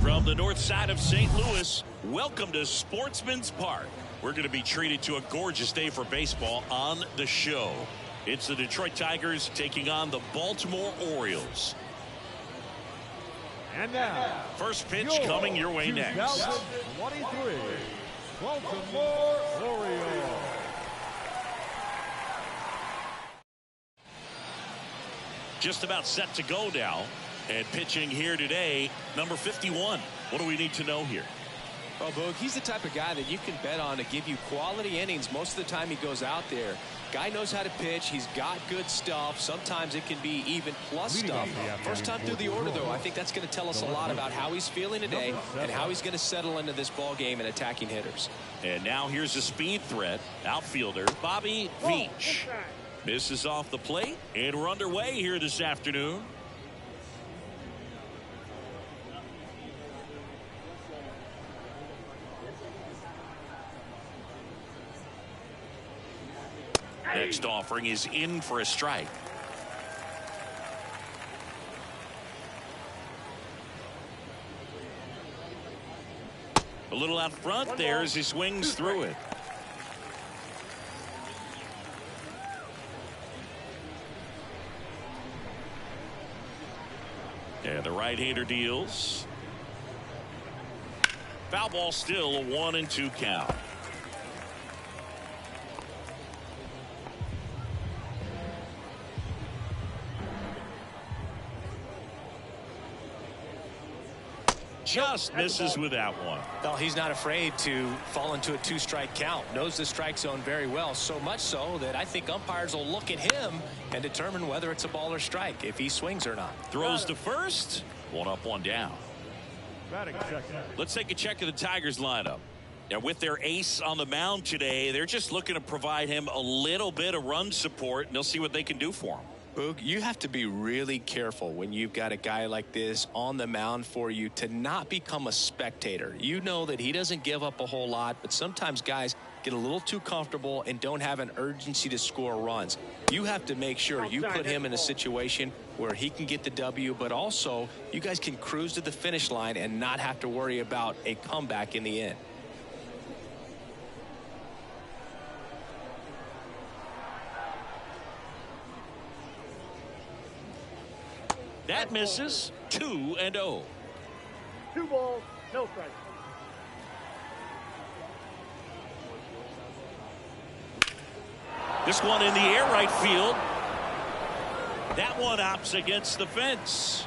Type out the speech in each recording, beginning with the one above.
From the north side of St. Louis, welcome to Sportsman's Park. We're going to be treated to a gorgeous day for baseball on the show. It's the Detroit Tigers taking on the Baltimore Orioles. And now, first pitch coming your way next. 2023 Baltimore Orioles. Just about set to go now. And pitching here today, number 51. What do we need to know here? Well, Boog, he's the type of guy that you can bet on to give you quality innings most of the time he goes out there. Guy knows how to pitch. He's got good stuff. Sometimes it can be even plus stuff. First time through the order, though, I think that's going to tell us a lot about how he's feeling today and how he's going to settle into this ball game and attacking hitters. And now here's a speed threat. Outfielder Bobby Veach. Misses off the plate, and we're underway here this afternoon. Next offering is in for a strike. A little out front there as he swings through it. And the right-hander deals. Foul ball, still a 1-2 count. Just misses with that one. Well, he's not afraid to fall into a two-strike count. Knows the strike zone very well. So much so that I think umpires will look at him and determine whether it's a ball or strike, if he swings or not. Throws to first. One up, one down. Let's take a check of the Tigers lineup. Now, with their ace on the mound today, they're just looking to provide him a little bit of run support, and they'll see what they can do for him. Boog, you have to be really careful when you've got a guy like this on the mound for you to not become a spectator. You know that he doesn't give up a whole lot, but sometimes guys get a little too comfortable and don't have an urgency to score runs. You have to make sure you put him in a situation where he can get the W, but also you guys can cruise to the finish line and not have to worry about a comeback in the end. That misses. 2-0. 2 balls, no strikes. This one in the air, right field. That one opts against the fence.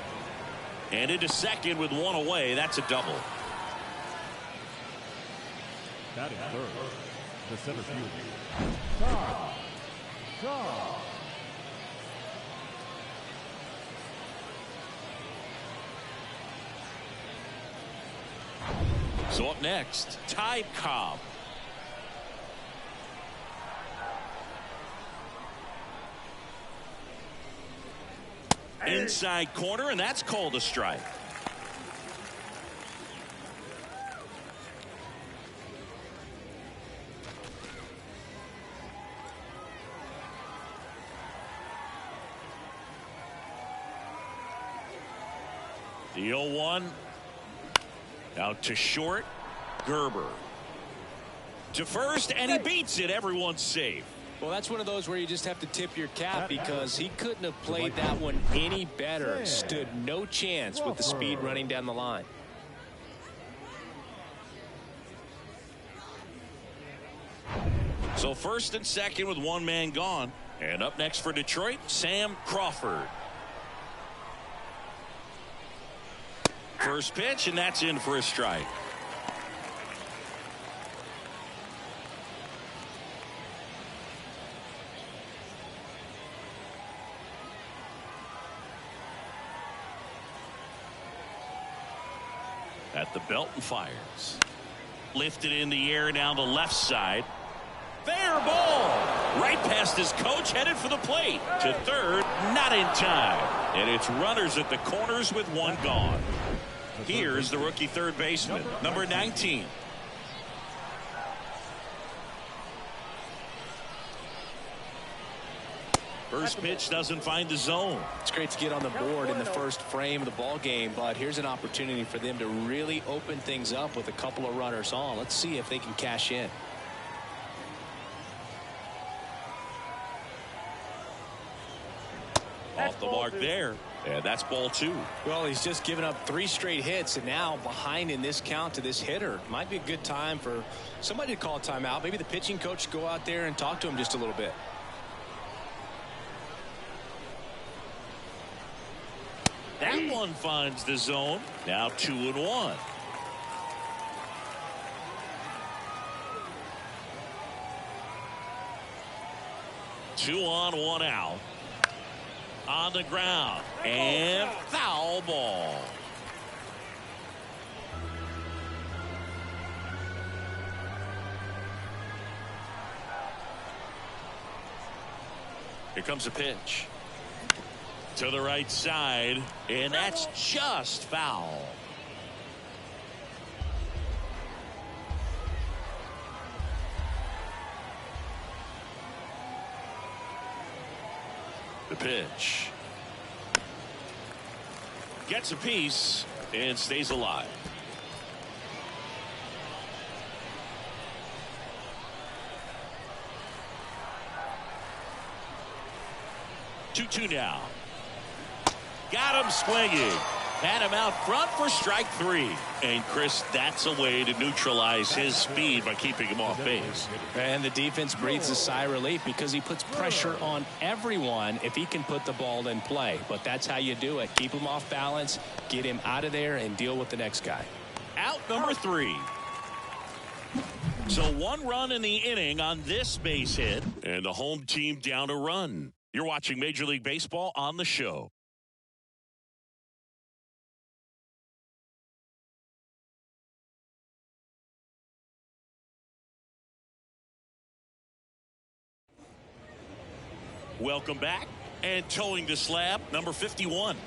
And into second with one away. That's a double. That is third. The center fielder. Tom. So up next, Ty Cobb. Inside corner, and that's called a strike. The 0-1. Out to short. Gerber. To first, and he beats it. Everyone's safe. Well, that's one of those where you just have to tip your cap because he couldn't have played that one any better. Stood no chance with the speed running down the line. So first and second with one man gone. And up next for Detroit, Sam Crawford. First pitch, and that's in for a strike. At the belt and fires. Lifted in the air down the left side. Fair ball. Right past his coach, headed for the plate. To third, not in time. And it's runners at the corners with one gone. Here's the rookie third baseman, number 19. First pitch doesn't find the zone. It's great to get on the board in the first frame of the ball game, but here's an opportunity for them to really open things up with a couple of runners on. Let's see if they can cash in. Off the mark there. And that's ball 2. Well, he's just given up 3 straight hits, and now behind in this count to this hitter. Might be a good time for somebody to call a timeout. Maybe the pitching coach go out there and talk to him just a little bit. That one finds the zone. Now 2-1. Two on, 1 out. On the ground, and foul ball. Here comes a pitch to the right side, and that's just foul. The pitch. Gets a piece and stays alive. Two now. Got him swinging. Had him out front for strike 3. And Chris, that's a way to neutralize his speed by keeping him off base. And the defense breathes a sigh of relief because he puts pressure on everyone if he can put the ball in play. But that's how you do it. Keep him off balance, get him out of there, and deal with the next guy. Out number 3. So 1 run in the inning on this base hit, and the home team down a run. You're watching Major League Baseball on the show. Welcome back, and towing the slab, number 51.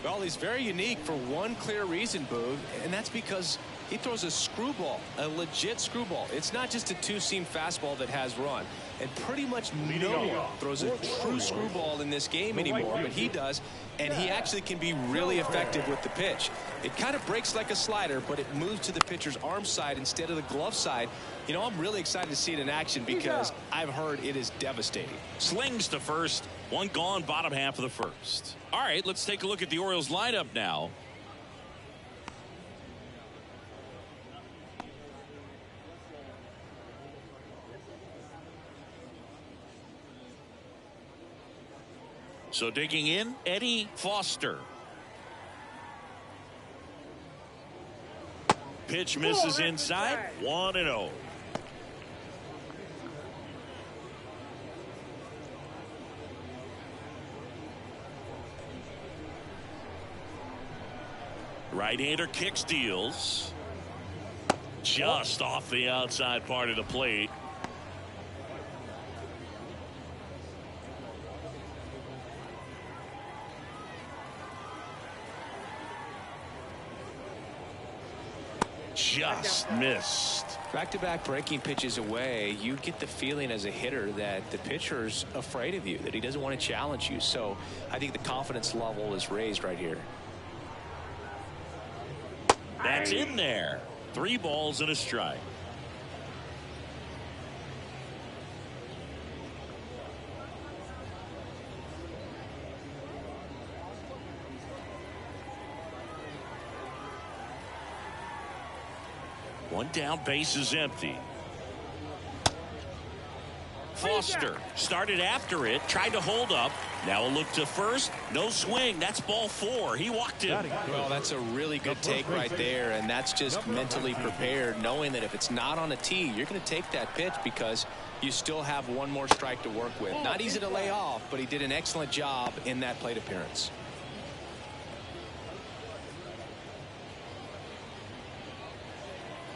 Well, he's very unique for one clear reason, Boog, and that's because he throws a screwball, a legit screwball. It's not just a 2-seam fastball that has run. And pretty much no one throws a true screwball in this game anymore, but he does, and he actually can be really effective with the pitch. It kind of breaks like a slider, but it moves to the pitcher's arm side instead of the glove side. You know, I'm really excited to see it in action because I've heard it is devastating. Slings to first, 1 gone, bottom half of the first. All right, let's take a look at the Orioles lineup now. So digging in, Eddie Foster. Pitch misses inside, 1-0. Right-hander kicks, deals. Just off the outside part of the plate. Just missed. Back-to-back breaking pitches away, you get the feeling as a hitter that the pitcher's afraid of you, that he doesn't want to challenge you. So I think the confidence level is raised right here. That's in there. 3 balls and a strike. One down, base is empty. Foster started after it, tried to hold up. Now a look to first. No swing. That's ball 4. He walked it. Well, that's a really good take right there, and that's just mentally prepared, knowing that if it's not on a tee, you're going to take that pitch because you still have 1 more strike to work with. Not easy to lay off, but he did an excellent job in that plate appearance.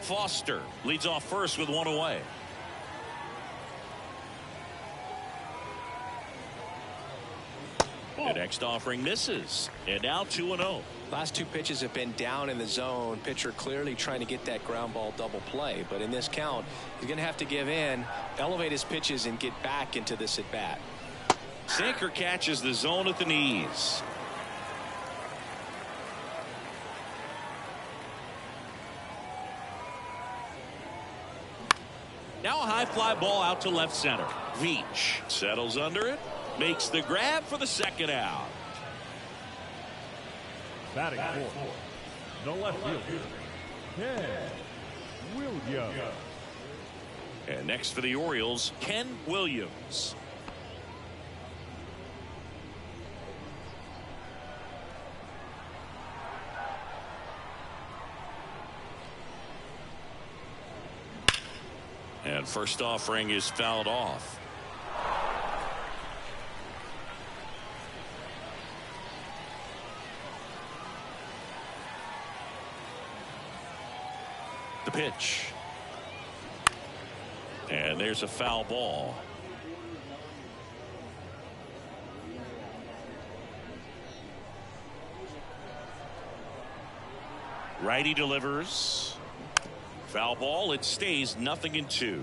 Foster leads off first with 1 away. The next offering misses, and now 2-0. Last 2 pitches have been down in the zone. Pitcher clearly trying to get that ground ball double play, but in this count, he's going to have to give in, elevate his pitches, and get back into this at bat. Sinker catches the zone at the knees. Now a high fly ball out to left center. Veach settles under it, makes the grab for the second out. Batting fourth, the left fielder, Ken Williams. And next for the Orioles, Ken Williams. And first offering is fouled off. The pitch. And there's a foul ball. Righty delivers. Foul ball. It stays 0-2.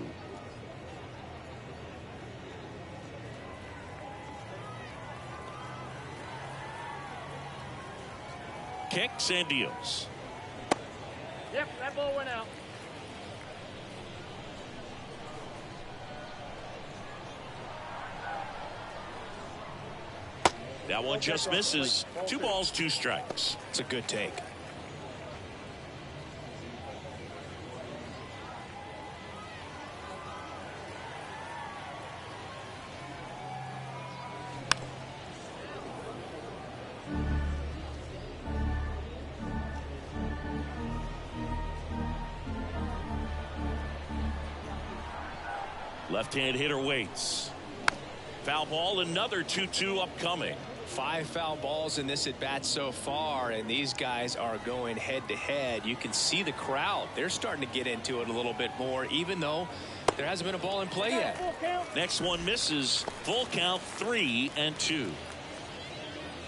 Kicks and deals. Yep, that ball went out. That one just misses. 2 balls, 2 strikes. It's a good take. Left-hand hitter waits. Foul ball, another 2-2 upcoming. 5 foul balls in this at bat so far, and these guys are going head to head. You can see the crowd. They're starting to get into it a little bit more, even though there hasn't been a ball in play yet. Next one misses. Full count, 3-2.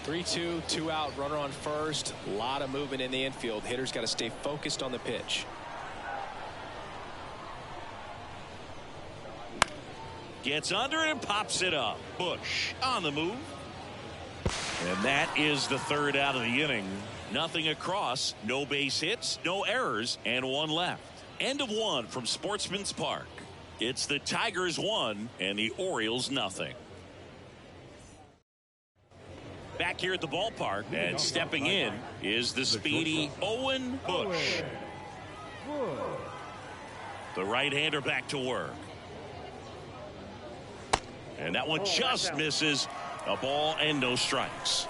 3-2, 2 out, runner on first. A lot of movement in the infield. Hitters got to stay focused on the pitch. Gets under it and pops it up. Bush on the move. And that is the 3rd out of the inning. Nothing across, no base hits, no errors, and 1 left. End of 1 from Sportsman's Park. It's the Tigers 1 and the Orioles nothing. Back here at the ballpark, and stepping in is the speedy Owen Bush. The right-hander back to work. And that one just misses. A ball and no strikes.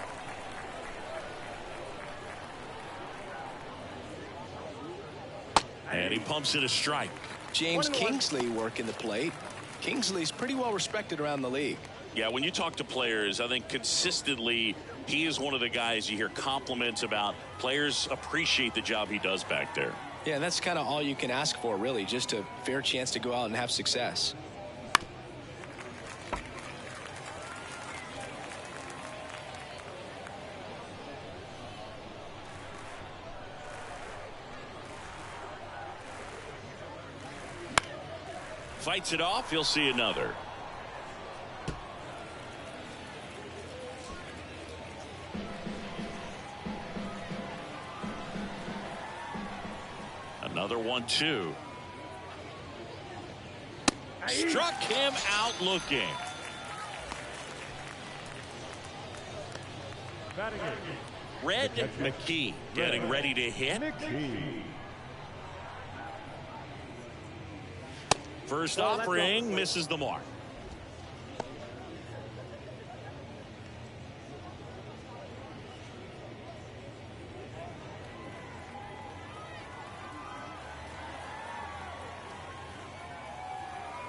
And he pumps it a strike. James Kingsley working the plate. Kingsley's pretty well respected around the league. Yeah, when you talk to players, I think consistently he is one of the guys you hear compliments about. Players appreciate the job he does back there. Yeah, and that's kind of all you can ask for, really, just a fair chance to go out and have success. Fights it off. He'll see another. Another 1-2. Struck him out looking. Red McKee getting ready to hit. First offering misses the mark.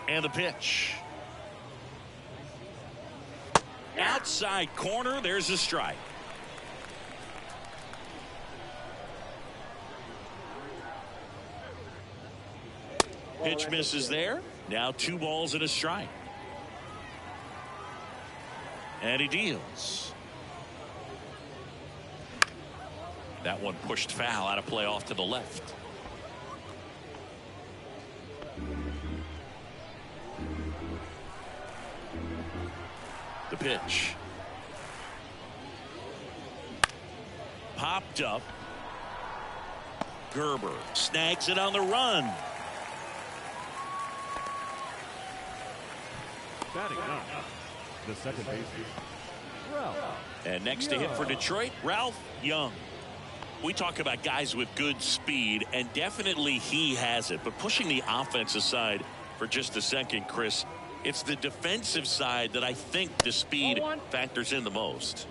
And the pitch. Outside corner, there's a strike. Pitch misses there. Now 2 balls and a strike. And he deals. That one pushed foul out of play off to the left. The pitch. Popped up. Gerber snags it on the run. Batting up, the second baseman, Ralph. And next to hit for Detroit, Ralph Young. We talk about guys with good speed, and definitely he has it. But pushing the offense aside for just a second, Chris, it's the defensive side that I think the speed factors in the most.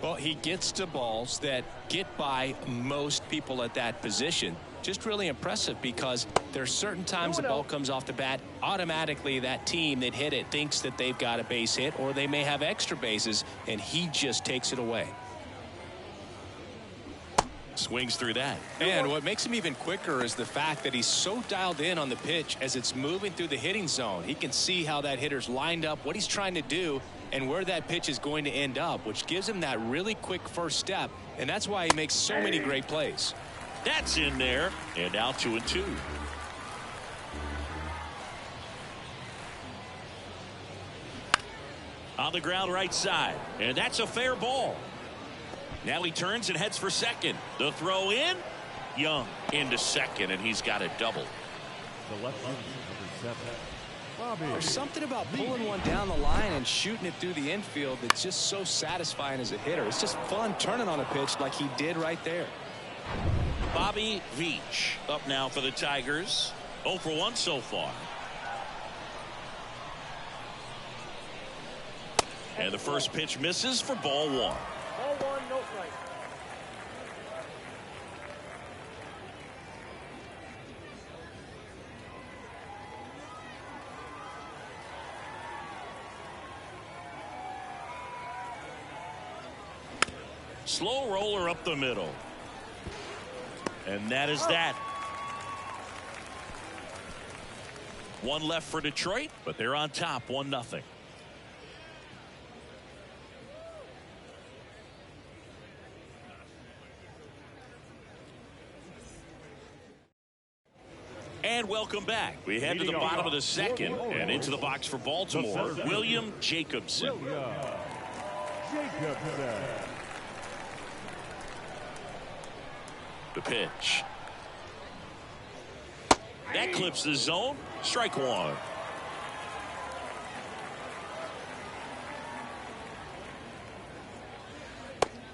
Well, he gets to balls that get by most people at that position. Just really impressive, because there's certain times the ball comes off the bat, automatically that team that hit it thinks that they've got a base hit, or they may have extra bases, and he just takes it away. Swings through that. And what makes him even quicker is the fact that he's so dialed in on the pitch as it's moving through the hitting zone. He can see how that hitter's lined up, what he's trying to do, and where that pitch is going to end up, which gives him that really quick first step, and that's why he makes so many great plays. That's in there, and now 2-2. On the ground right side, and that's a fair ball. Now he turns and heads for second. The throw in. Young into second, and he's got a double. The left fielder, number 7, Bobby. There's something about pulling one down the line and shooting it through the infield that's just so satisfying as a hitter. It's just fun turning on a pitch like he did right there. Bobby Veach up now for the Tigers. 0 for 1 so far. And the first pitch misses for ball 1. Ball 1, no strike. Slow roller up the middle. And that is that. One left for Detroit, but they're on top 1-0. And welcome back. We head to the bottom of the second and into the box for Baltimore. William Jacobson. The pitch. That clips the zone. Strike 1.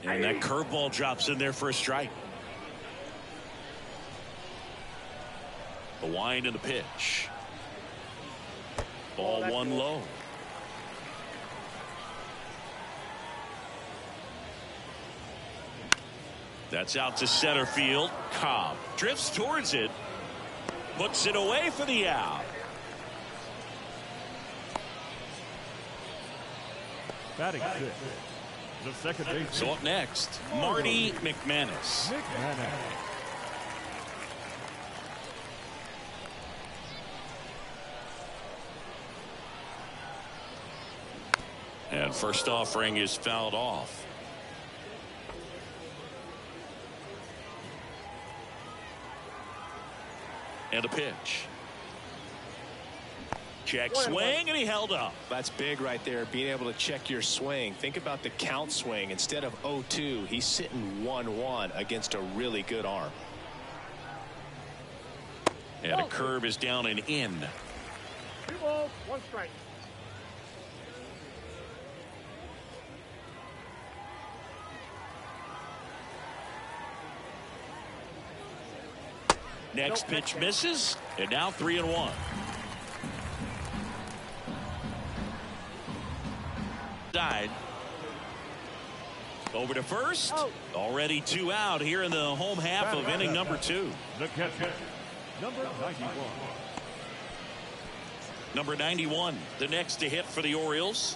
And that curveball drops in there for a strike. The wind and the pitch. Ball 1 low. That's out to center field. Cobb drifts towards it. Puts it away for the out. Batting 6, the second baseman. So up next, Marty McManus. And first offering is fouled off. And a pitch. Check swing, and he held up. That's big right there, being able to check your swing. Think about the count swing. Instead of 0-2, he's sitting 1-1 against a really good arm. And a curve is down and in. 2 balls, 1 strike. Next pitch misses, and now 3-1. Side. Over to first. Already 2 out here in the home half of inning number 2. The catcher, number 91. Number 91, the next to hit for the Orioles.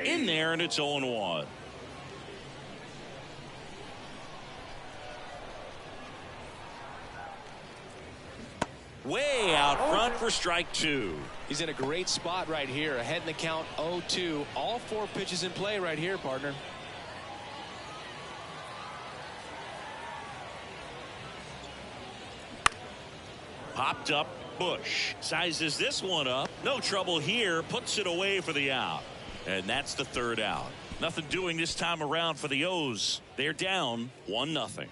In there, and it's 0-1. Way out front for strike 2. He's in a great spot right here, ahead in the count 0-2. All 4 pitches in play right here, partner. Popped up. Bush sizes this one up. No trouble here. Puts it away for the out. And that's the third out. Nothing doing this time around for the O's. They're down 1-0.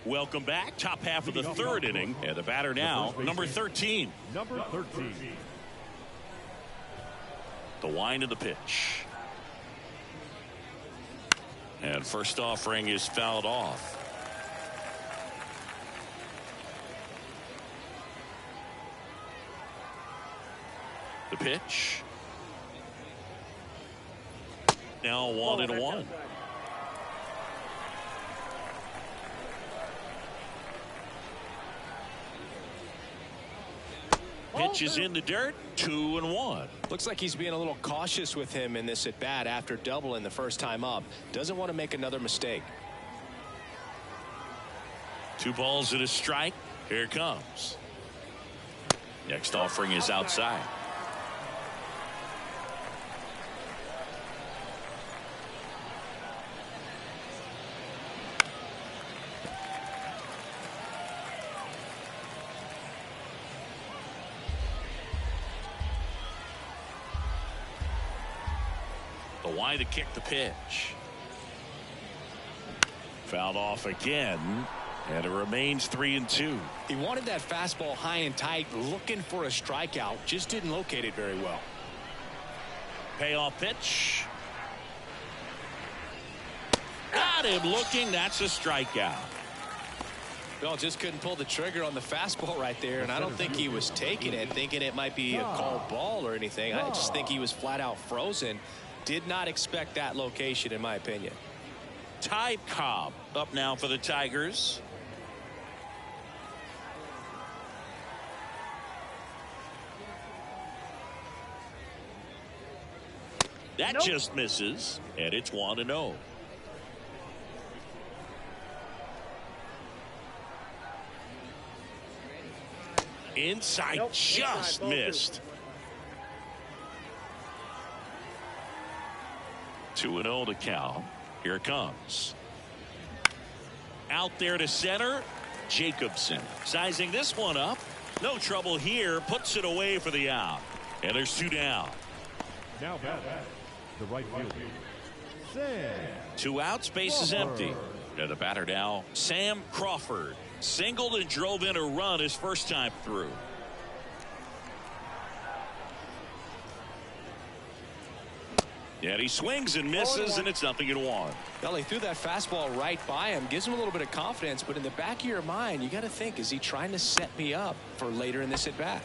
Welcome back. Top half of the third inning. And the batter now, number 13. Number 13. The wind of the pitch. And first offering is fouled off. The pitch. Now 1-1. Pitch is in the dirt. 2-1. Looks like he's being a little cautious with him in this at bat after doubling the first time up. Doesn't want to make another mistake. 2 balls and a strike. Here it comes. Next offering is outside. Why to kick the pitch. Fouled off again, and it remains 3-2. He wanted that fastball high and tight, looking for a strikeout. Just didn't locate it very well. Payoff pitch. Got him looking. That's a strikeout. Well, just couldn't pull the trigger on the fastball right there, and I don't think he was taking it, thinking it might be a called ball or anything. I just think he was flat out frozen. Did not expect that location, in my opinion. Ty Cobb up now for the Tigers. That just misses, and it's 1-0. Inside, just missed. 2-0 to count. Here it comes. Out there to center. Jacobson sizing this one up. No trouble here. Puts it away for the out. And there's 2 down. Now back. The right fielder. Sam 2 outs. Base is empty. And the batter now, Sam Crawford. Singled and drove in a run his first time through. Yeah, he swings and misses, and it's 0-1. Well, he threw that fastball right by him. Gives him a little bit of confidence, but in the back of your mind, you got to think, is he trying to set me up for later in this at bat?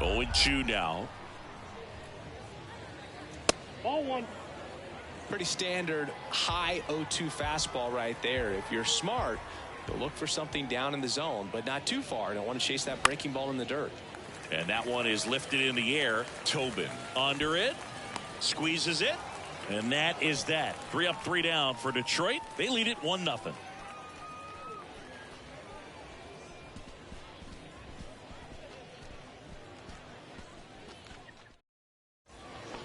Oh, 0-2 now. Ball 1. Pretty standard high 0-2 fastball right there. If you're smart, you'll look for something down in the zone, but not too far. Don't want to chase that breaking ball in the dirt. And that one is lifted in the air. Tobin under it, squeezes it, and that is that. 3 up, 3 down for Detroit. They lead it 1-0.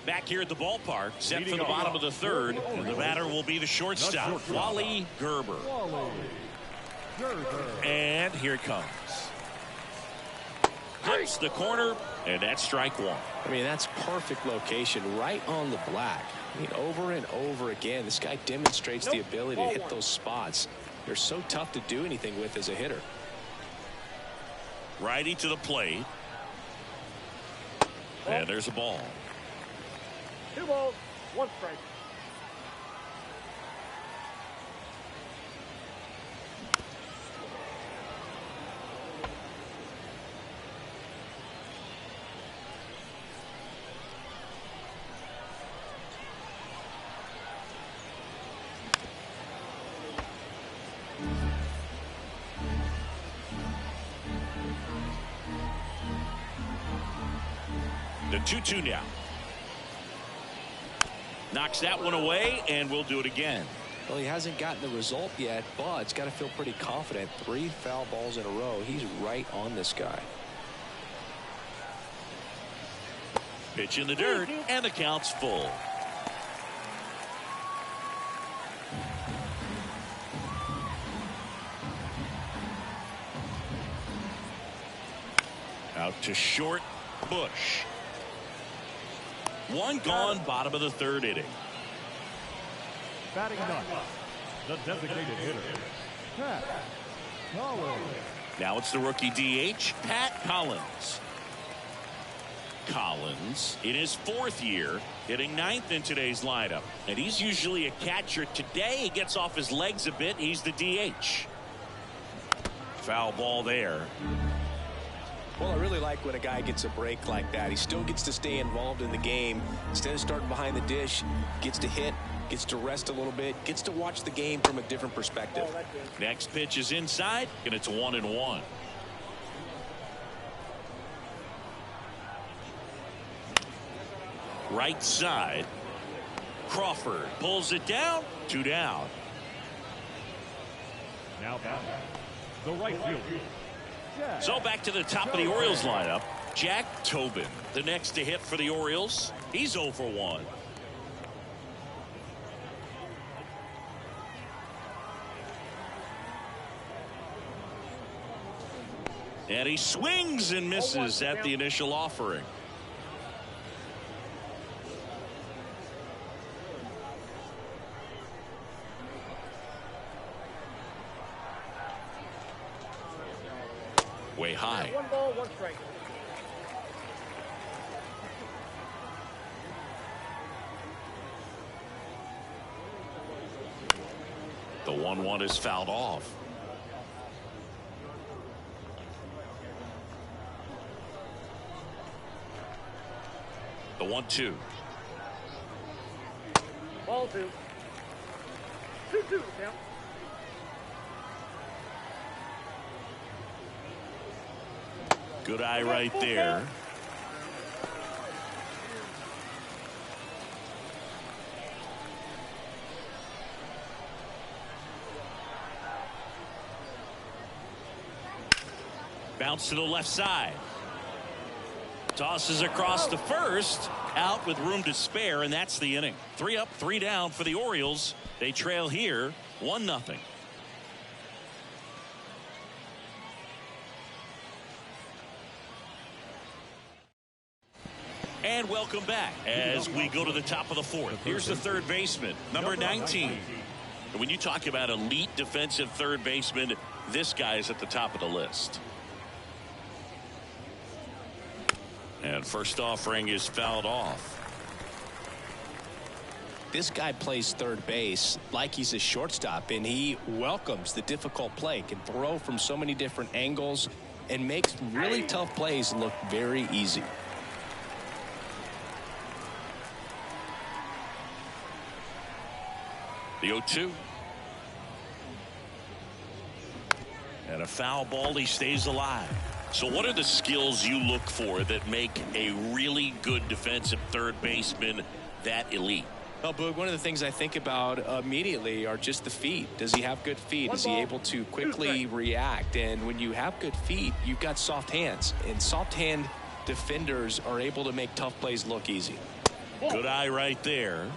Back here at the ballpark, set for the bottom of the third, and the batter will be the shortstop, Wally Gerber. And here it comes. Hits the corner, and that's strike 1. I mean, that's perfect location, right on the black. I mean, over and over again, this guy demonstrates the ability to hit those spots. They're so tough to do anything with as a hitter. Righty to the plate. And there's a ball. 2 balls, 1 strike. The 2-2 now. Knocks that one away, and we'll do it again. Well, he hasn't gotten the result yet, but it's got to feel pretty confident. 3 foul balls in a row. He's right on this guy. Pitch in the dirt, and the count's full. Out to short, Bush. One gone, bottom of the 3rd inning. Batting ninth, the designated hitter, Pat Collins. Now it's the rookie DH, Pat Collins. Collins in his 4th year, hitting 9th in today's lineup. And he's usually a catcher. Today he gets off his legs a bit. He's the DH. Foul ball there. Well, I really like when a guy gets a break like that. He still gets to stay involved in the game. Instead of starting behind the dish, gets to hit, gets to rest a little bit, gets to watch the game from a different perspective. Next pitch is inside, and it's 1-1. Right side. Crawford pulls it down. 2 down. Now batting, the right fielder. So back to the top of the Orioles lineup. Jack Tobin, the next to hit for the Orioles. He's 0 for 1. And he swings and misses at the initial offering. Way high. 1 ball, 1 strike. The 1-1 is fouled off. The 1-2. Ball 2. 2-2 count. Good eye right there. Bounce to the left side. Tosses across the first. Out with room to spare, and that's the inning. 3 up, 3 down for the Orioles. They trail here 1-0. And welcome back as we go to the top of the 4th. Here's the 3rd baseman, number 19. And when you talk about elite defensive 3rd baseman, this guy is at the top of the list. And first offering is fouled off. This guy plays 3rd base like he's a shortstop, and he welcomes the difficult play, can throw from so many different angles, and makes really tough plays look very easy. The 0-2. And a foul ball. He stays alive. So what are the skills you look for that make a really good defensive 3rd baseman that elite? Well, Boog, one of the things I think about immediately are just the feet. Does he have good feet? Is he able to quickly react? And when you have good feet, you've got soft hands. And soft hand defenders are able to make tough plays look easy. Good eye right there.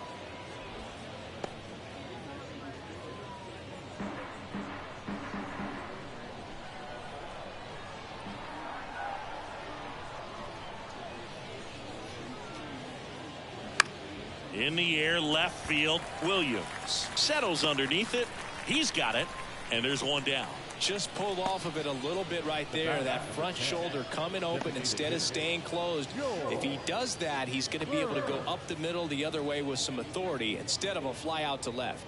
In the air, left field, Williams settles underneath it. He's got it, and there's 1 down. Just pulled off of it a little bit right there. That front shoulder coming open instead of staying closed. If he does that, he's going to be able to go up the middle the other way with some authority instead of a fly out to left.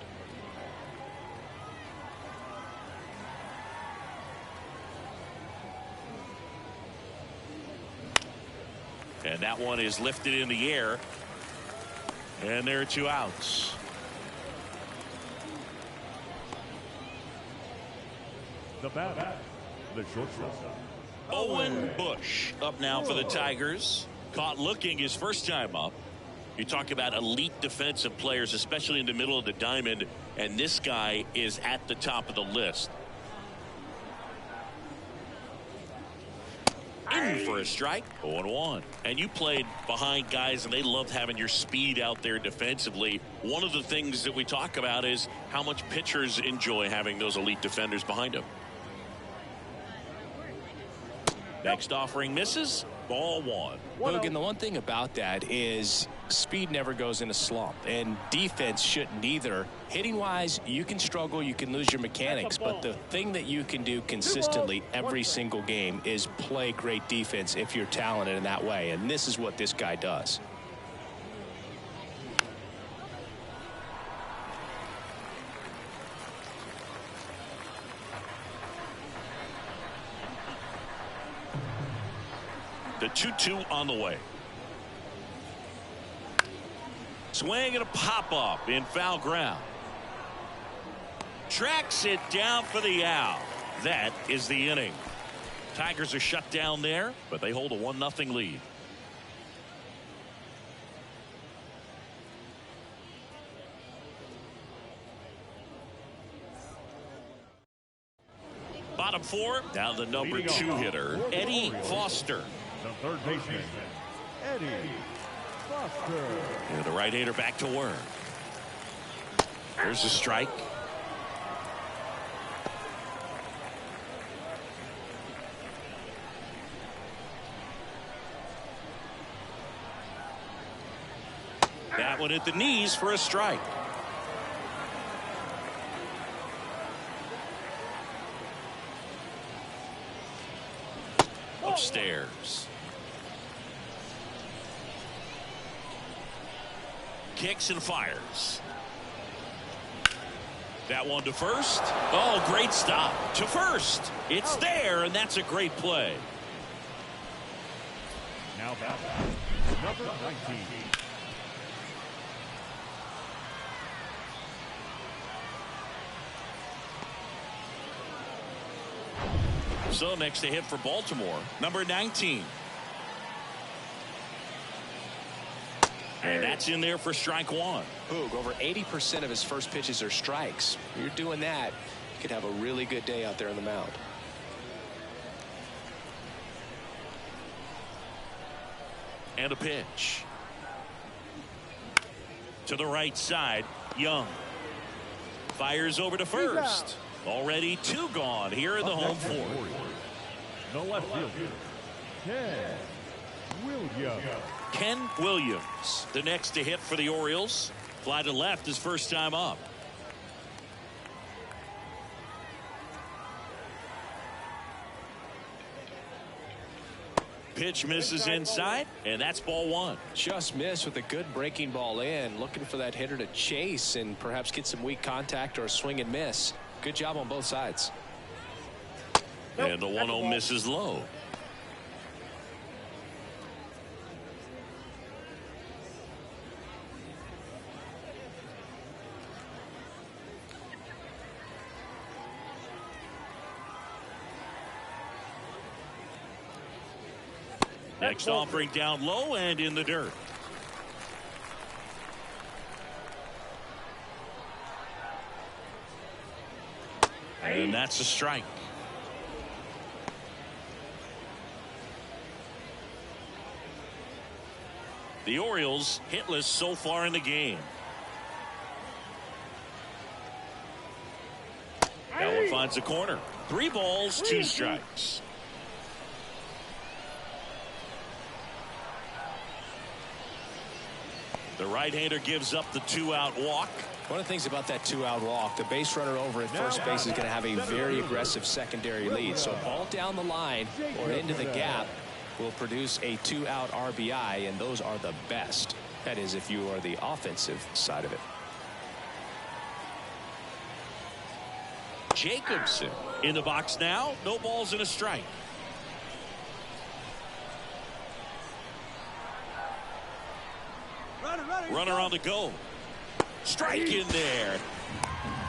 And that one is lifted in the air. And there are 2 outs. The batter, the shortstop, Owen Bush up now for the Tigers. Caught looking his first time up. You talk about elite defensive players, especially in the middle of the diamond, and this guy is at the top of the list. In for a strike. 0-1. And you played behind guys, and they loved having your speed out there defensively. One of the things that we talk about is how much pitchers enjoy having those elite defenders behind them. Next offering misses. Ball 1. Logan, the one thing about that is speed never goes in a slump, and defense shouldn't either. Hitting wise, you can struggle, you can lose your mechanics, but the thing that you can do consistently every single game is play great defense if you're talented in that way, and this is what this guy does. The 2-2 on the way. Swing and a pop up in foul ground. Tracks it down for the out. That is the inning. Tigers are shut down there, but they hold a 1-0 lead. Bottom 4, now the number 2 hitter, Eddie Foster. The third baseman, Eddie Foster. And the right-hander back to work. There's a strike. That one at the knees for a strike. Upstairs. Kicks and fires. That one to first. Oh, great stop. To first. It's there, and that's a great play. Now back, number 19. So next to hit for Baltimore, number 19. And that's in there for strike 1. Boog, over 80% of his first pitches are strikes. If you're doing that, you could have a really good day out there on the mound. And a pitch. To the right side, Young. Fires over to first. Already 2 gone here in the home 4. The left fielder, Ken Williams. Ken Williams, the next to hit for the Orioles. Fly to left his first time up. Pitch misses inside, and that's ball 1. Just missed with a good breaking ball in. Looking for that hitter to chase and perhaps get some weak contact or a swing and miss. Good job on both sides. And the 1-0 misses low. Next offering down low and in the dirt. And that's a strike. The Orioles hitless so far in the game. That one finds a corner. 3 balls, 2 strikes. The right-hander gives up the 2-out walk. One of the things about that 2-out walk, the base runner over at first base is going to have a very aggressive secondary lead. So a ball down the line or into the gap will produce a 2-out RBI, and those are the best. That is, if you are the offensive side of it. Jacobson in the box now. No balls and a strike. Runner on the go. Strike in there.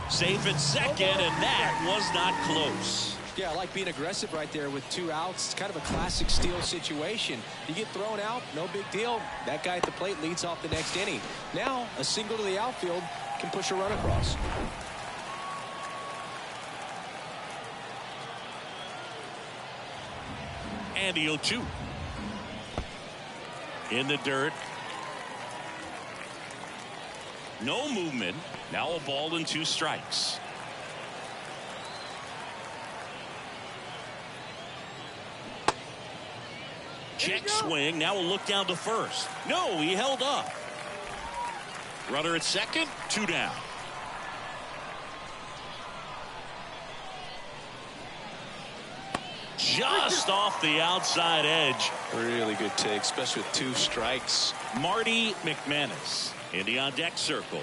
Safe at second, and that was not close. Yeah, I like being aggressive right there with 2 outs. It's kind of a classic steal situation. You get thrown out, no big deal. That guy at the plate leads off the next inning. Now, a single to the outfield can push a run across. And the 0-2. In the dirt. No movement. Now a ball and 2 strikes. Check swing. Now a look down to first. No, he held up. Runner at second. 2 down. Just off the outside edge. Really good take, especially with 2 strikes. Marty McManus in the on deck circle.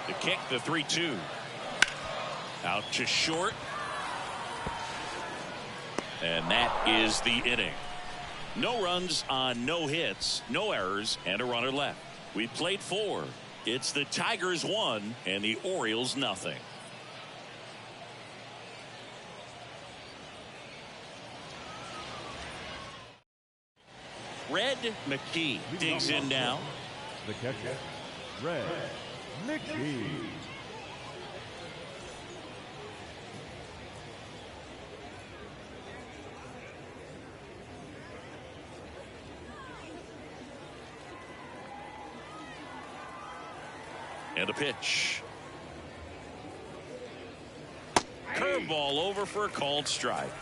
The kick, the 3-2. Out to short. And that is the inning. No runs on no hits, no errors, and a runner left. We played 4. It's the Tigers 1 and the Orioles nothing. Red McKee digs in now. The catcher, Red McKee. And a pitch. Curveball over for a called strike.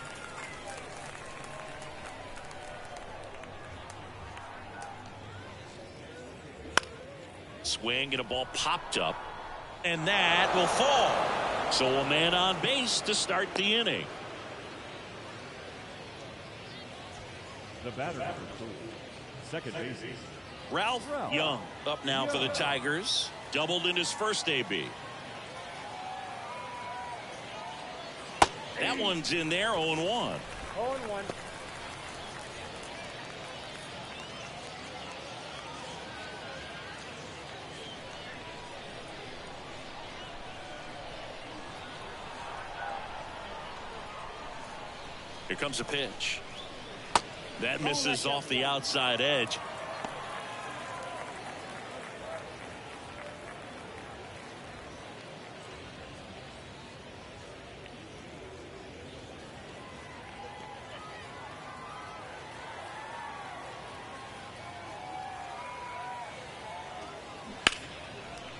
Swing and a ball popped up. And that will fall. So a man on base to start the inning. The batter, number 2, second baseman, Ralph Young up now for the Tigers. Doubled in his first AB. That one's in there, 0-1. 0-1. Here comes a pitch. That misses off the outside edge.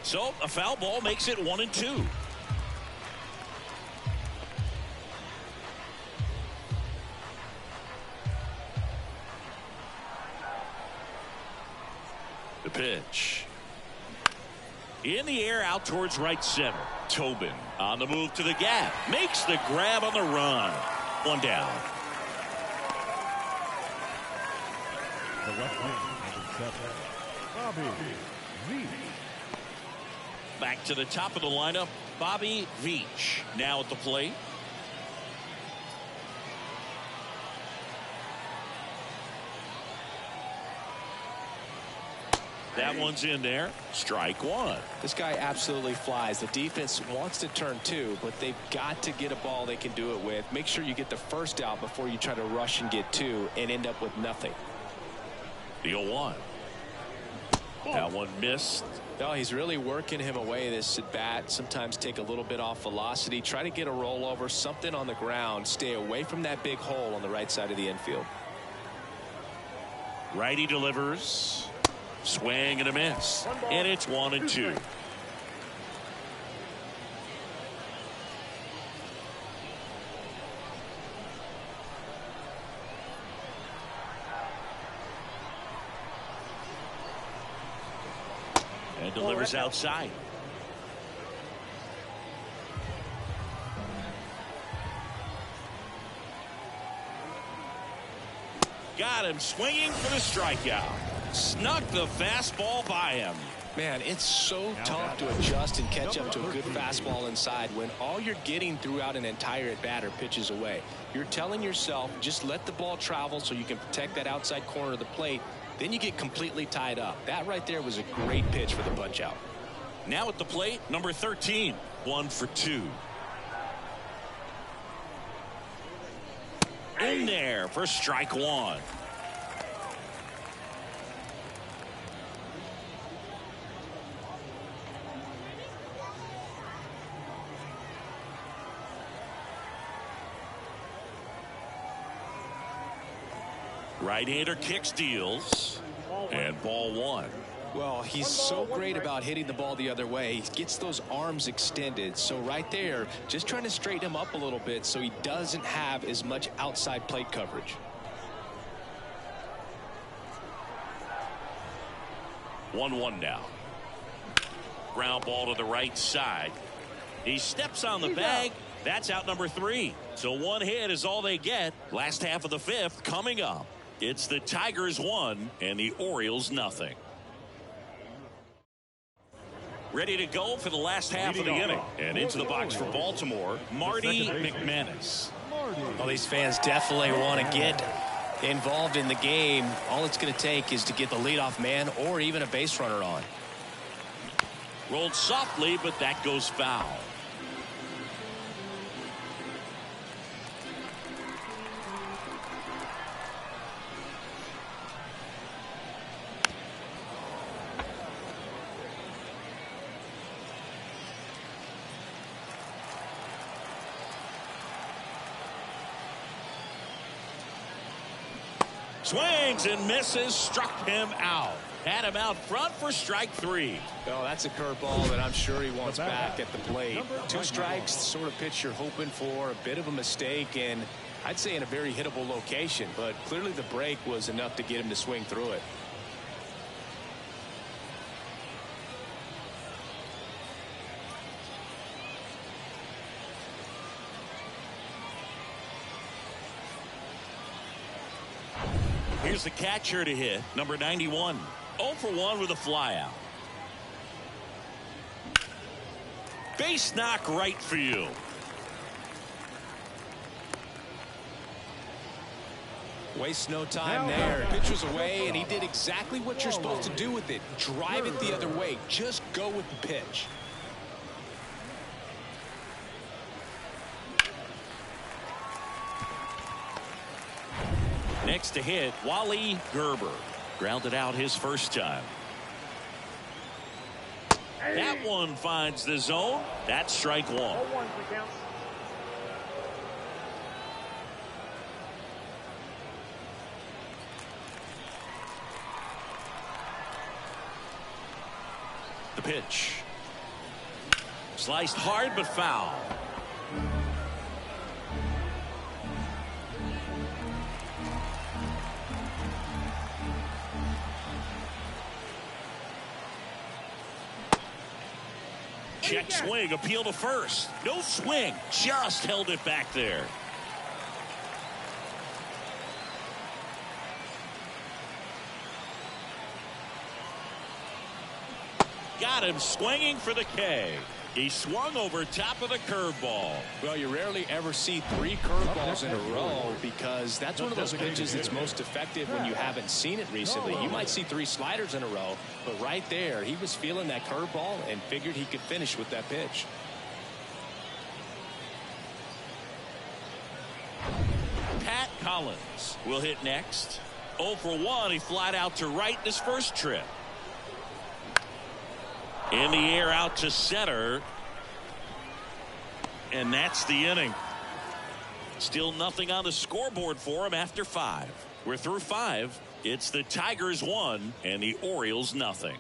So a foul ball makes it 1-2. The pitch. In the air out towards right center. Tobin on the move to the gap. Makes the grab on the run. 1 down. the left wing, number 7, Bobby Veach. Back to the top of the lineup, Bobby Veach now at the plate. That one's in there. Strike one. This guy absolutely flies. The defense wants to turn two, but they've got to get a ball they can do it with. Make sure you get the first out before you try to rush and get two and end up with nothing. The 0-1. That one missed. No, he's really working him away this at bat. Sometimes take a little bit off velocity. Try to get a rollover, something on the ground. Stay away from that big hole on the right side of the infield. Righty delivers. Swing and a miss. And it's 1-2. And delivers outside. Got him swinging for the strikeout. Snuck the fastball by him. Man, it's so tough to adjust and catch up to a good fastball inside when all you're getting throughout an entire at bat are pitches away. You're telling yourself just let the ball travel so you can protect that outside corner of the plate, then you get completely tied up. That right there was a great pitch for the punch out. Now at the plate, number 13, 1 for 2. In there for strike 1. Right-hander kicks, deals, and ball 1. Well, he's so great about hitting the ball the other way. He gets those arms extended. So right there, just trying to straighten him up a little bit so he doesn't have as much outside plate coverage. 1-1 now. Ground ball to the right side. He steps on the bag. That's out number 3. So 1 hit is all they get. Last half of the 5th coming up. It's the Tigers 1 and the Orioles nothing. Ready to go for the last half of the inning. And into the box for Baltimore, Marty McManus. Well, these fans definitely want to get involved in the game. All it's going to take is to get the leadoff man or even a base runner on. Rolled softly, but that goes foul. Swings and misses, struck him out. Had him out front for strike 3. Oh, that's a curveball that I'm sure he wants back at the plate. 2 strikes, the sort of pitch you're hoping for, a bit of a mistake, and I'd say in a very hittable location, but clearly the break was enough to get him to swing through it. Here's the catcher to hit, number 91. 0 for 1 with a flyout. Base knock right field. Waste no time there. Pitch was away, and he did exactly what you're supposed to do with it. Drive it the other way. Just go with the pitch. Next to hit, Wally Gerber. Grounded out his first time. That one finds the zone. That's strike 1. 0-1 the count. The pitch. Sliced hard but foul. Check swing, appeal to first. No swing, just held it back there. Got him swinging for the K. He swung over top of the curveball. Well, you rarely ever see 3 curveballs in a row because that's one of those pitches that's most effective when you haven't seen it recently. You might see 3 sliders in a row, but right there, he was feeling that curveball and figured he could finish with that pitch. Pat Collins will hit next. 0 for 1. He flied out to right in his first trip. In the air out to center. And that's the inning. Still nothing on the scoreboard for him after 5. We're through 5. It's the Tigers 1 and the Orioles nothing.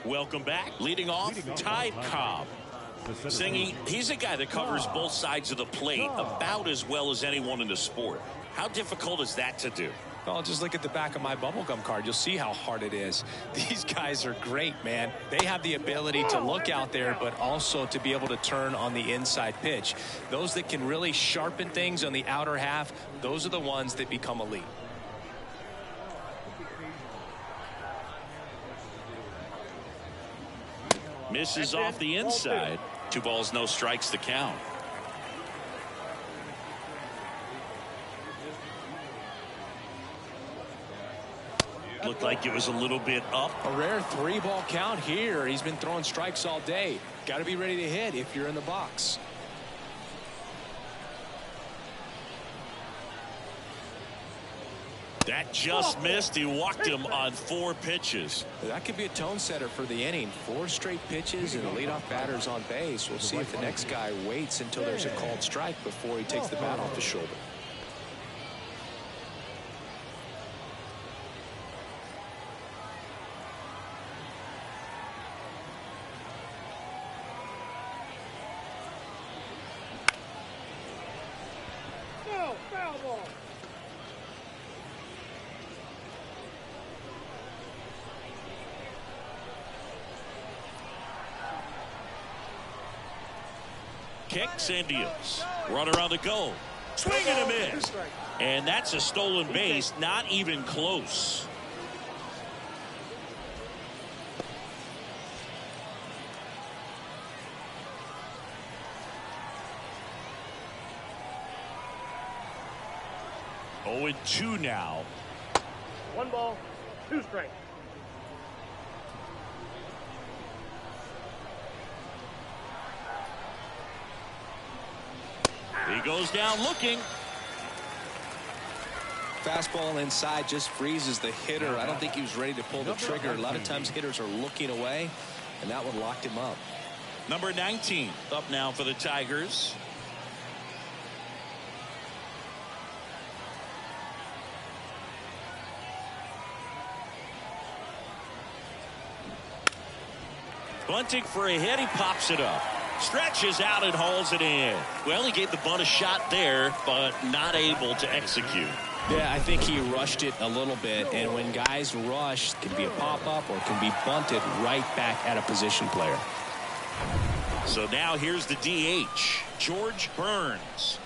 Welcome back. Leading off, Ty Cobb. Singing, he's a guy that covers both sides of the plate about as well as anyone in the sport. How difficult is that to do? Well, just look at the back of my bubblegum card. You'll see how hard it is. These guys are great, man. They have the ability to look out there, but also to be able to turn on the inside pitch. Those that can really sharpen things on the outer half, those are the ones that become elite. Misses off the inside. 2 balls, no strikes to count. Looked like it was a little bit up. A rare 3-ball count here. He's been throwing strikes all day. Got to be ready to hit if you're in the box. That just missed. He walked him on 4 pitches. That could be a tone setter for the inning. 4 straight pitches and the leadoff batter's on base. We'll see if the next guy waits until there's a called strike before he takes the bat off the shoulder. Foul ball. Kicks and deals. Runner on the go. Swing and a miss. And that's a stolen base. Not even close. Oh, and 2 now. 1 ball, 2 strikes. He goes down looking. Fastball inside just freezes the hitter. I don't think he was ready to pull the trigger. A lot of times hitters are looking away, and that one locked him up. Number 19 up now for the Tigers. Bunting for a hit. He pops it up. Stretches out and hauls it in. Well, he gave the bunt a shot there, but not able to execute. Yeah, I think he rushed it a little bit, and when guys rush, it can be a pop-up or it can be bunted right back at a position player. So now here's the DH, George Burns.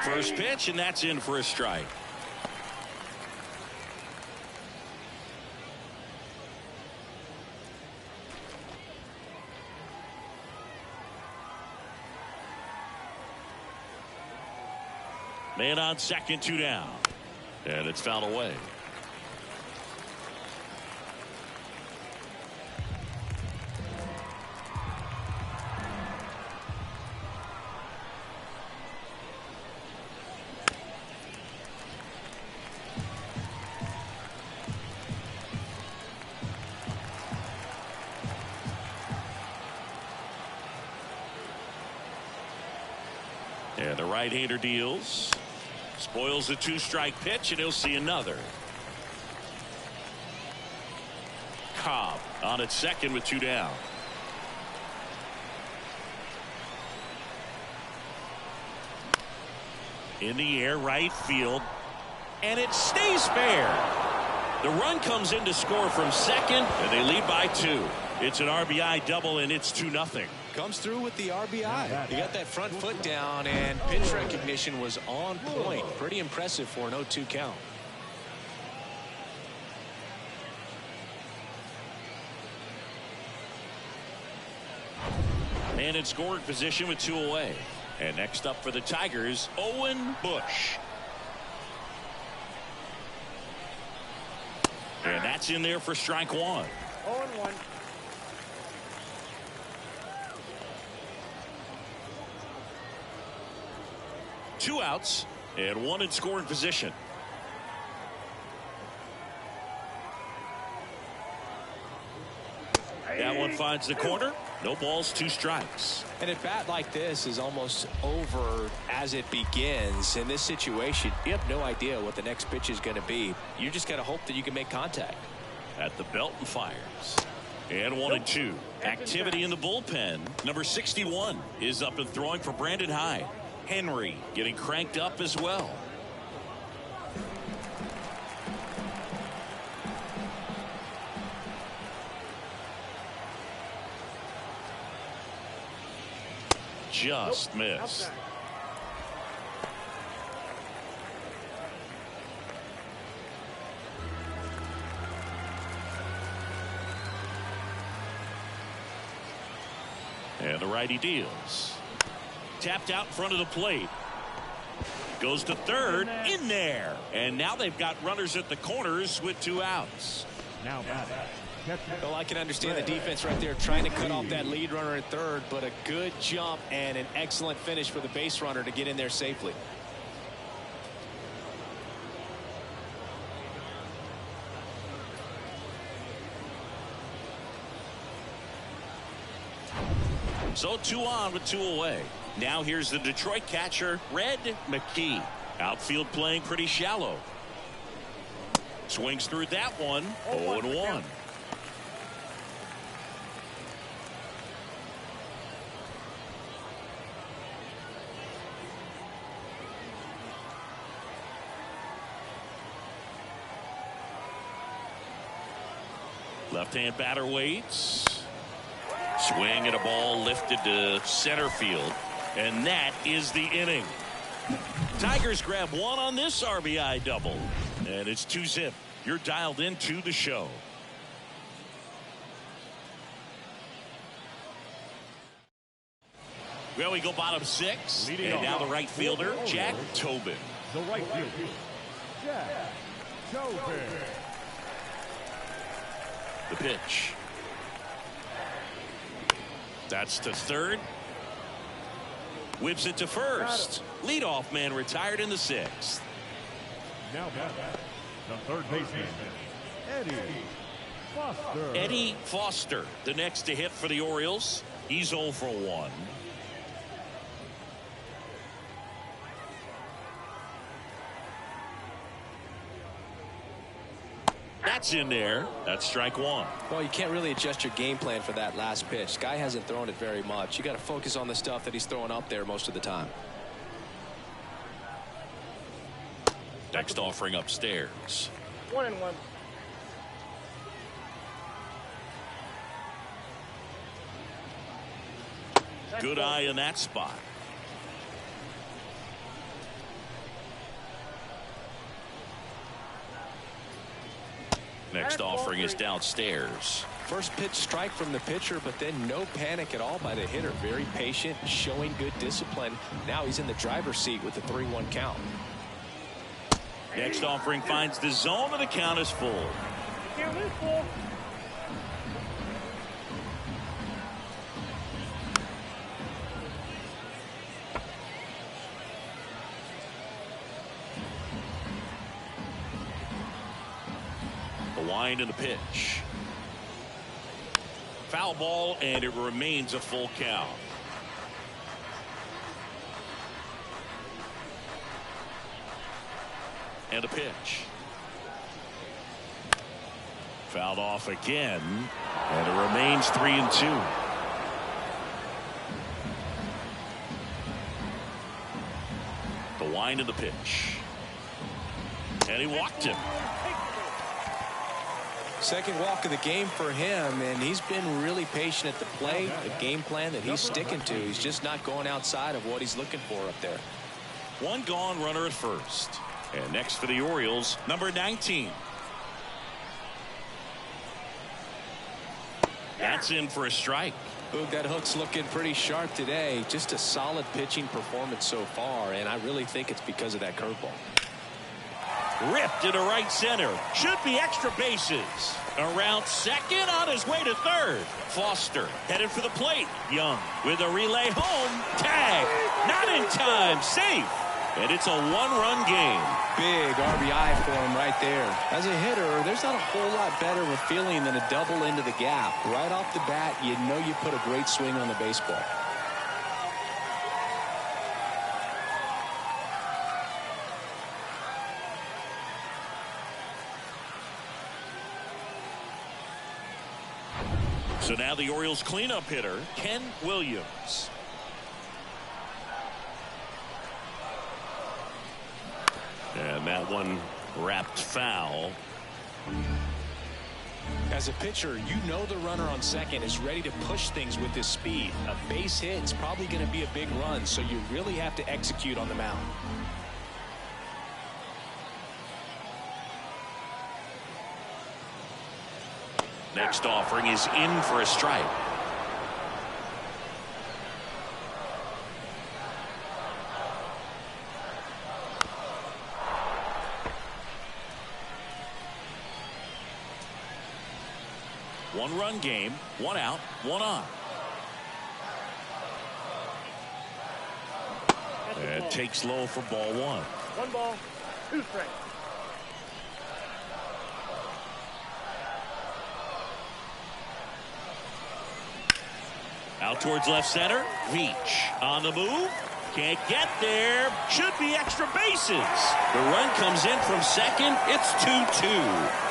First pitch, and that's in for a strike. Man on second, 2 down. And it's fouled away. And the right-hander deals. Spoils the 2-strike pitch, and he'll see another. Cobb on at second with 2 down. In the air, right field. And it stays fair. The run comes in to score from second, and they lead by 2. It's an RBI double, and it's 2-0. Comes through with the RBI. He got that front foot down, and pitch recognition was on point. Pretty impressive for an 0-2 count. And in scoring position with 2 away. And next up for the Tigers, Owen Bush. And that's in there for strike 1. 0-1. Two outs and 1 in scoring position. That one finds the corner. No balls, 2 strikes. And a bat like this is almost over as it begins. In this situation, you have no idea what the next pitch is going to be. You just got to hope that you can make contact. At the belt and fires. And 1-2. Activity in the bullpen. Number 61 is up and throwing for Brandon Hyde. Henry getting cranked up as well. Just missed. And the righty deals. Tapped out in front of the plate. Goes to third, in there. And now they've got runners at the corners with 2 outs. Now batting. Well, I can understand the defense right there trying to cut off that lead runner at third, but a good jump and an excellent finish for the base runner to get in there safely. So 2 on with 2 away. Now here's the Detroit catcher, Red McKee. Outfield playing pretty shallow. Swings through that one. 0-1. Left-hand batter waits. Swing and a ball lifted to center field. And that is the inning. Tigers grab 1 on this RBI double. And it's 2-zip. You're dialed into the show. Well, we go bottom 6. Leading and off now the right fielder, for the Jack Orioles, Tobin. The right fielder, Jack Tobin. The pitch. That's to third. Whips it to first. Leadoff man retired in the 6th. Now batting. The third baseman, Eddie Foster. Eddie Foster, the next to hit for the Orioles. He's 0 for 1. That's in there. That's strike 1. Well, you can't really adjust your game plan for that last pitch. Guy hasn't thrown it very much. You got to focus on the stuff that he's throwing up there most of the time. Next offering upstairs. 1-1. Good eye in that spot. Next offering is downstairs. First pitch strike from the pitcher, but then no panic at all by the hitter. Very patient, showing good discipline. Now he's in the driver's seat with the 3-1 count. Next offering finds the zone, and the count is full. Can't lose, full. The wind and the pitch. Foul ball, and it remains a full count. And a pitch. Fouled off again, and it remains 3-2. The wind of the pitch. And he walked him. Second walk of the game for him, and he's been really patient at the plate. The game plan that he's sticking to. He's just not going outside of what he's looking for up there. One gone, runner at first. And next for the Orioles, number 19. That's in for a strike. Boog, that hook's looking pretty sharp today. Just a solid pitching performance so far, and I really think it's because of that curveball. Ripped into right center. Should be extra bases. Around second, on his way to third. Foster headed for the plate. Young with a relay home. Tag. Not in time. Safe. And it's a 1-run game. Big RBI for him right there. As a hitter, there's not a whole lot better of a feeling than a double into the gap. Right off the bat, you know you put a great swing on the baseball. So now the Orioles cleanup hitter, Ken Williams. And that one wrapped foul. As a pitcher, you know the runner on second is ready to push things with his speed. A base hit is probably going to be a big run, so you really have to execute on the mound. Next offering is in for a strike. One-run game, one out, one on. And takes low for ball one. One ball, two strikes. Out towards left center. Reach on the move. Can't get there. Should be extra bases. The run comes in from second. It's 2-2.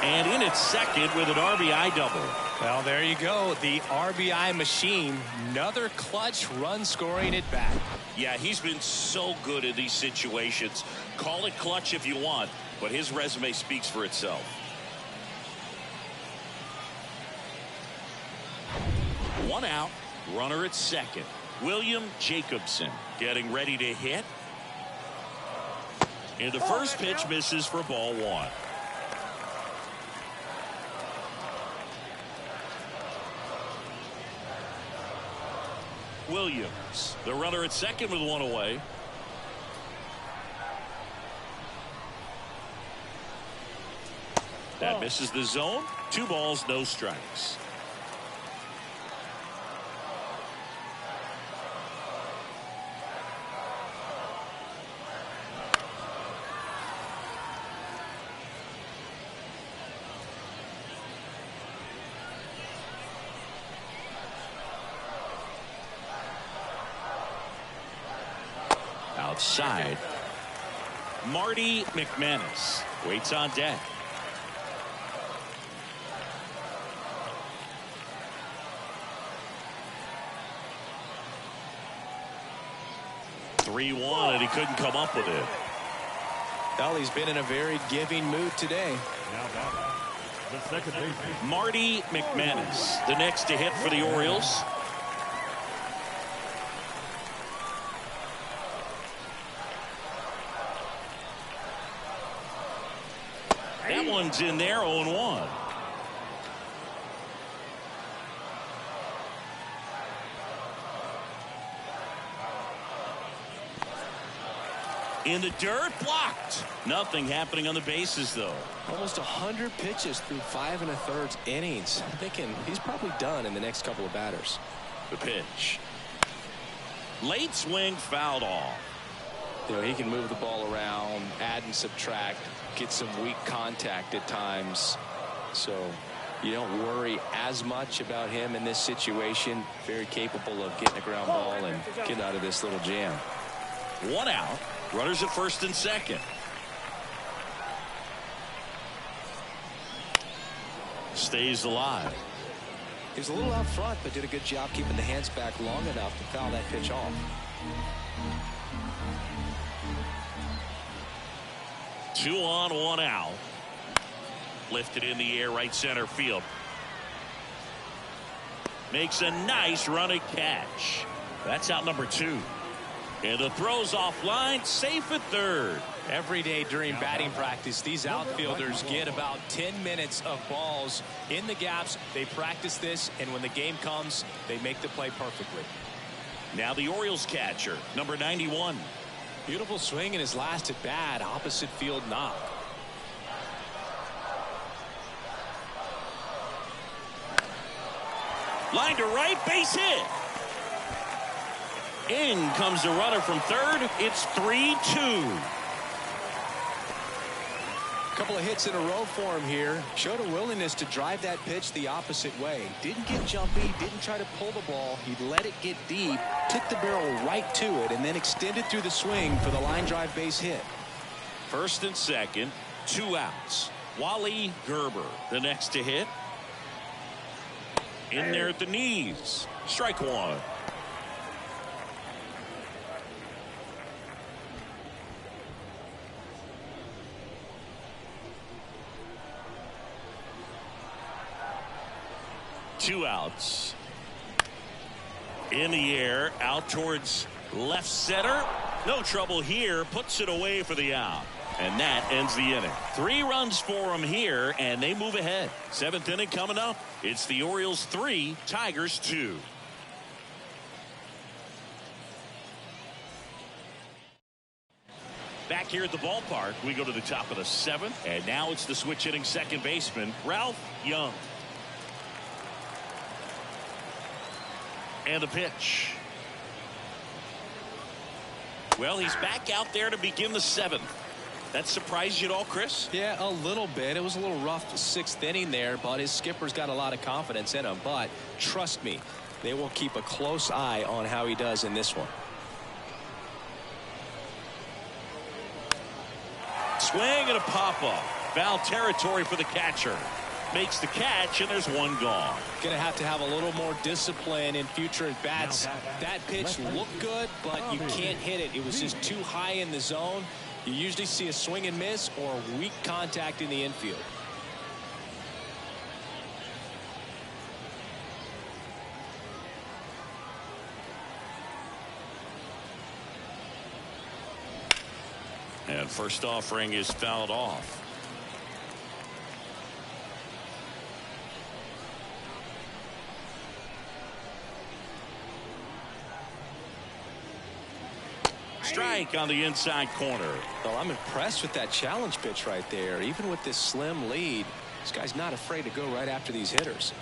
And in at second with an RBI double. Well, there you go. The RBI machine. Another clutch run scoring at bat. Yeah, he's been so good in these situations. Call it clutch if you want, but his resume speaks for itself. One out. Runner at second. William Jacobson getting ready to hit. And the first pitch misses for ball one. Williams, the runner at second with one away. That misses the zone. 2 balls, no strikes. Outside, Marty McManus waits on deck. (3-1) and he couldn't come up with it. Well, he's been in a very giving mood today. Now batting, the second baseman, Marty McManus, the next to hit for the Orioles. That one's in there, 0-1. In the dirt, blocked. Nothing happening on the bases, though. Almost 100 pitches through 5 1/3 innings. I'm thinking he's probably done in the next couple of batters. The pitch. Late swing, fouled off. You know, he can move the ball around, add and subtract, get some weak contact at times. So you don't worry as much about him in this situation. Very capable of getting a ground ball and getting out of this little jam. 1 out. Runners at first and second. Stays alive. He was a little out front, but did a good job keeping the hands back long enough to foul that pitch off. 2 on, 1 out. Lifted in the air, right center field. Makes a nice running catch. That's out number 2. And the throw's offline, safe at third. Every day during batting practice, these outfielders get about 10 minutes of balls in the gaps. They practice this, and when the game comes, they make the play perfectly. Now the Orioles catcher, number 91. Beautiful swing in his last at bat, opposite field knock. Line to right, base hit. In comes the runner from third. It's 3-2. Couple of hits in a row for him here. Showed a willingness to drive that pitch the opposite way. Didn't get jumpy, didn't try to pull the ball. He let it get deep, took the barrel right to it, and then extended through the swing for the line drive base hit. First and second, 2 outs. Wally Gerber, the next to hit. In there at the knees. Strike 1. Two outs. In the air, out towards left center. No trouble here. Puts it away for the out. And that ends the inning. 3 runs for them here, and they move ahead. 7th inning coming up. It's the Orioles 3, Tigers 2. Back here at the ballpark, we go to the top of the 7th, and now it's the switch hitting second baseman, Ralph Young. And the pitch. Well, he's back out there to begin the 7th. That surprised you at all, Chris? Yeah, a little bit. It was a little rough 6th inning there, but his skipper's got a lot of confidence in him. But trust me, they will keep a close eye on how he does in this one. Swing and a pop-up. Foul territory for the catcher. Makes the catch, and there's one gone. Going to have a little more discipline in future at-bats. That pitch looked good, but you can't hit it. It was just too high in the zone. You usually see a swing and miss or weak contact in the infield. And first offering is fouled off. Strike on the inside corner. Well, I'm impressed with that challenge pitch right there. Even with this slim lead, this guy's not afraid to go right after these hitters.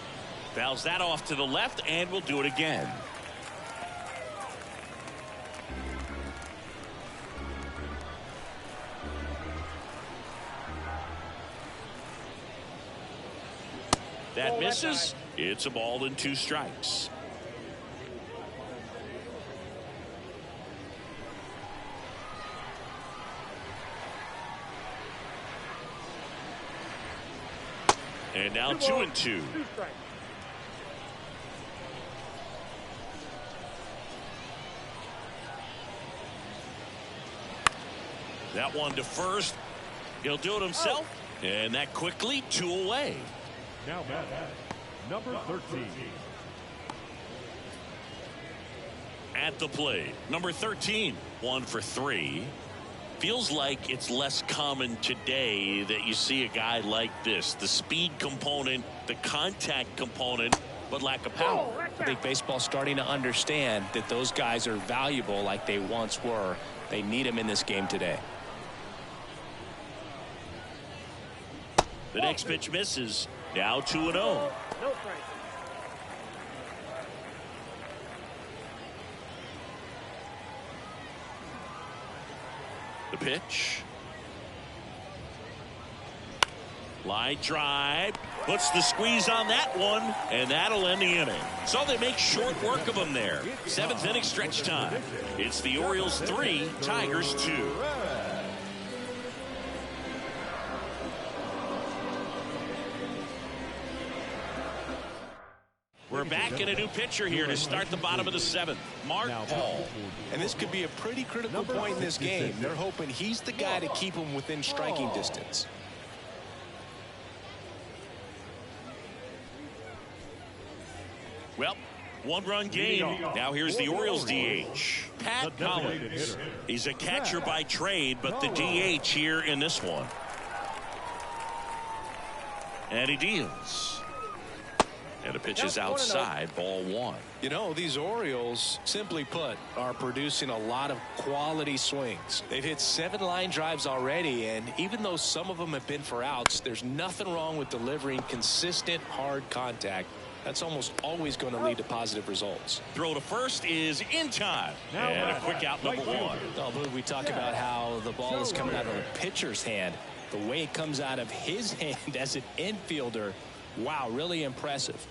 Fouls that off to the left, and we'll do it again. That misses. It's a ball and 2 strikes. And now 2-2. 2 strikes. That one to first. He'll do it himself. And that quickly 2 away. Now bat, number 13. At the plate, number 13, 1 for 3. Feels like it's less common today that you see a guy like this. The speed component, the contact component, but lack of power. I think baseball's starting to understand that those guys are valuable like they once were. They need them in this game today. The next pitch misses. Now 2-0. No strike. The pitch. Line drive. Puts the squeeze on that one, and that'll end the inning. So they make short work of them there. 7th inning stretch time. It's the Orioles 3, Tigers 2. We're back in a new pitcher here to start the bottom of the 7th. Mark Paul. And this could be a pretty critical point in this game. They're hoping he's the guy to keep them within striking distance. Well, 1-run game. Now here's the Orioles DH. Pat Collins. He's a catcher by trade, but the DH here in this one. And he deals. And the pitch is outside, ball 1. You know, these Orioles, simply put, are producing a lot of quality swings. They've hit 7 line drives already, and even though some of them have been for outs, there's nothing wrong with delivering consistent, hard contact. That's almost always going to lead to positive results. Throw to first is in time. And a quick out, number 1. Although we talk about how the ball is coming out of the pitcher's hand, the way it comes out of his hand as an infielder, wow, really impressive.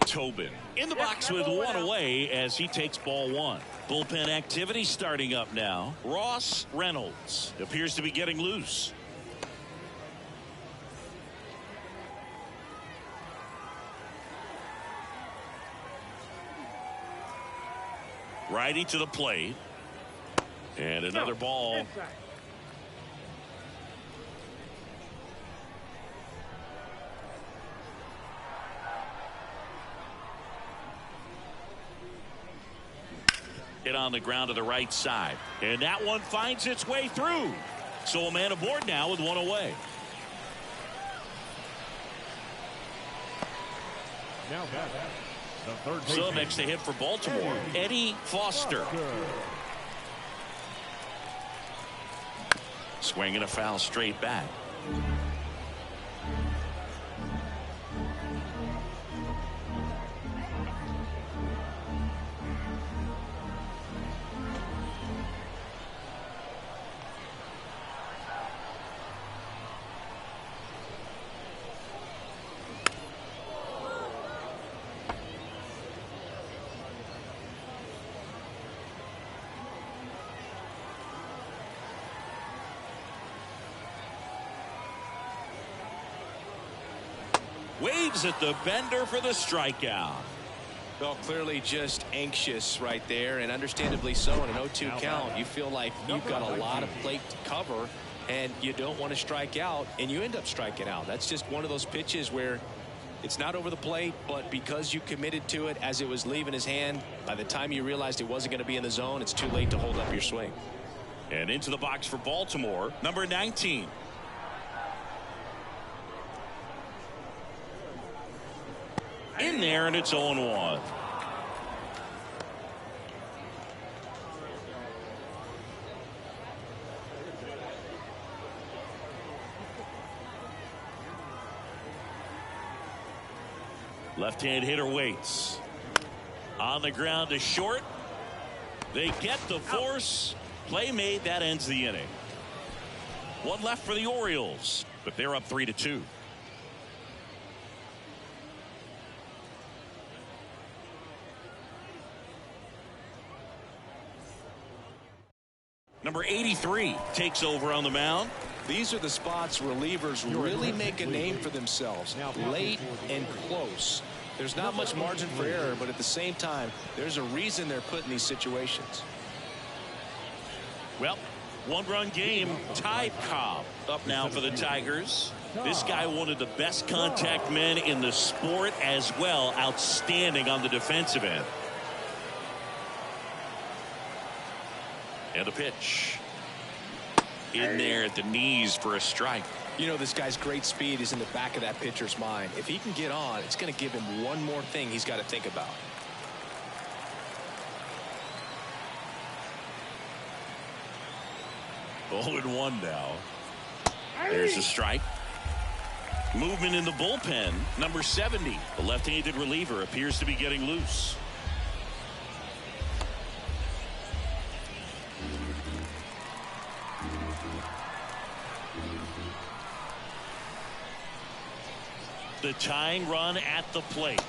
Tobin in the box with 1 away as he takes ball 1. Bullpen activity starting up now. Ross Reynolds appears to be getting loose. Righty to the plate. And another ball. Hit on the ground to the right side. And that one finds its way through. So a man aboard now with 1 away. Now back, the third So baseman. next to hit for Baltimore, Eddie Foster. Swing and a foul straight back. Waves at the bender for the strikeout. Well, clearly just anxious right there, and understandably so. In an 0-2 count, you feel like you've got a lot of plate to cover, and you don't want to strike out, and you end up striking out. That's just one of those pitches where it's not over the plate, but because you committed to it as it was leaving his hand, by the time you realized it wasn't going to be in the zone, it's too late to hold up your swing. And into the box for Baltimore, number 19. In there, and it's 0-1. Left-hand hitter waits. On the ground to short. They get the force. Play made. That ends the inning. One left for the Orioles, but they're up 3-2. Number 83 takes over on the mound. These are the spots relievers really make a name for themselves. Late and close. There's not much margin for error, but at the same time, there's a reason they're put in these situations. Well, one-run game tied Cobb. Up now for the Tigers. This guy, one of the best contact men in the sport as well. Outstanding on the defensive end. And a pitch. In there at the knees for a strike. You know, this guy's great speed is in the back of that pitcher's mind. If he can get on, it's going to give him one more thing he's got to think about. Oh, and 1 now. There's a strike. Movement in the bullpen. Number 70. The left-handed reliever appears to be getting loose. The tying run at the plate.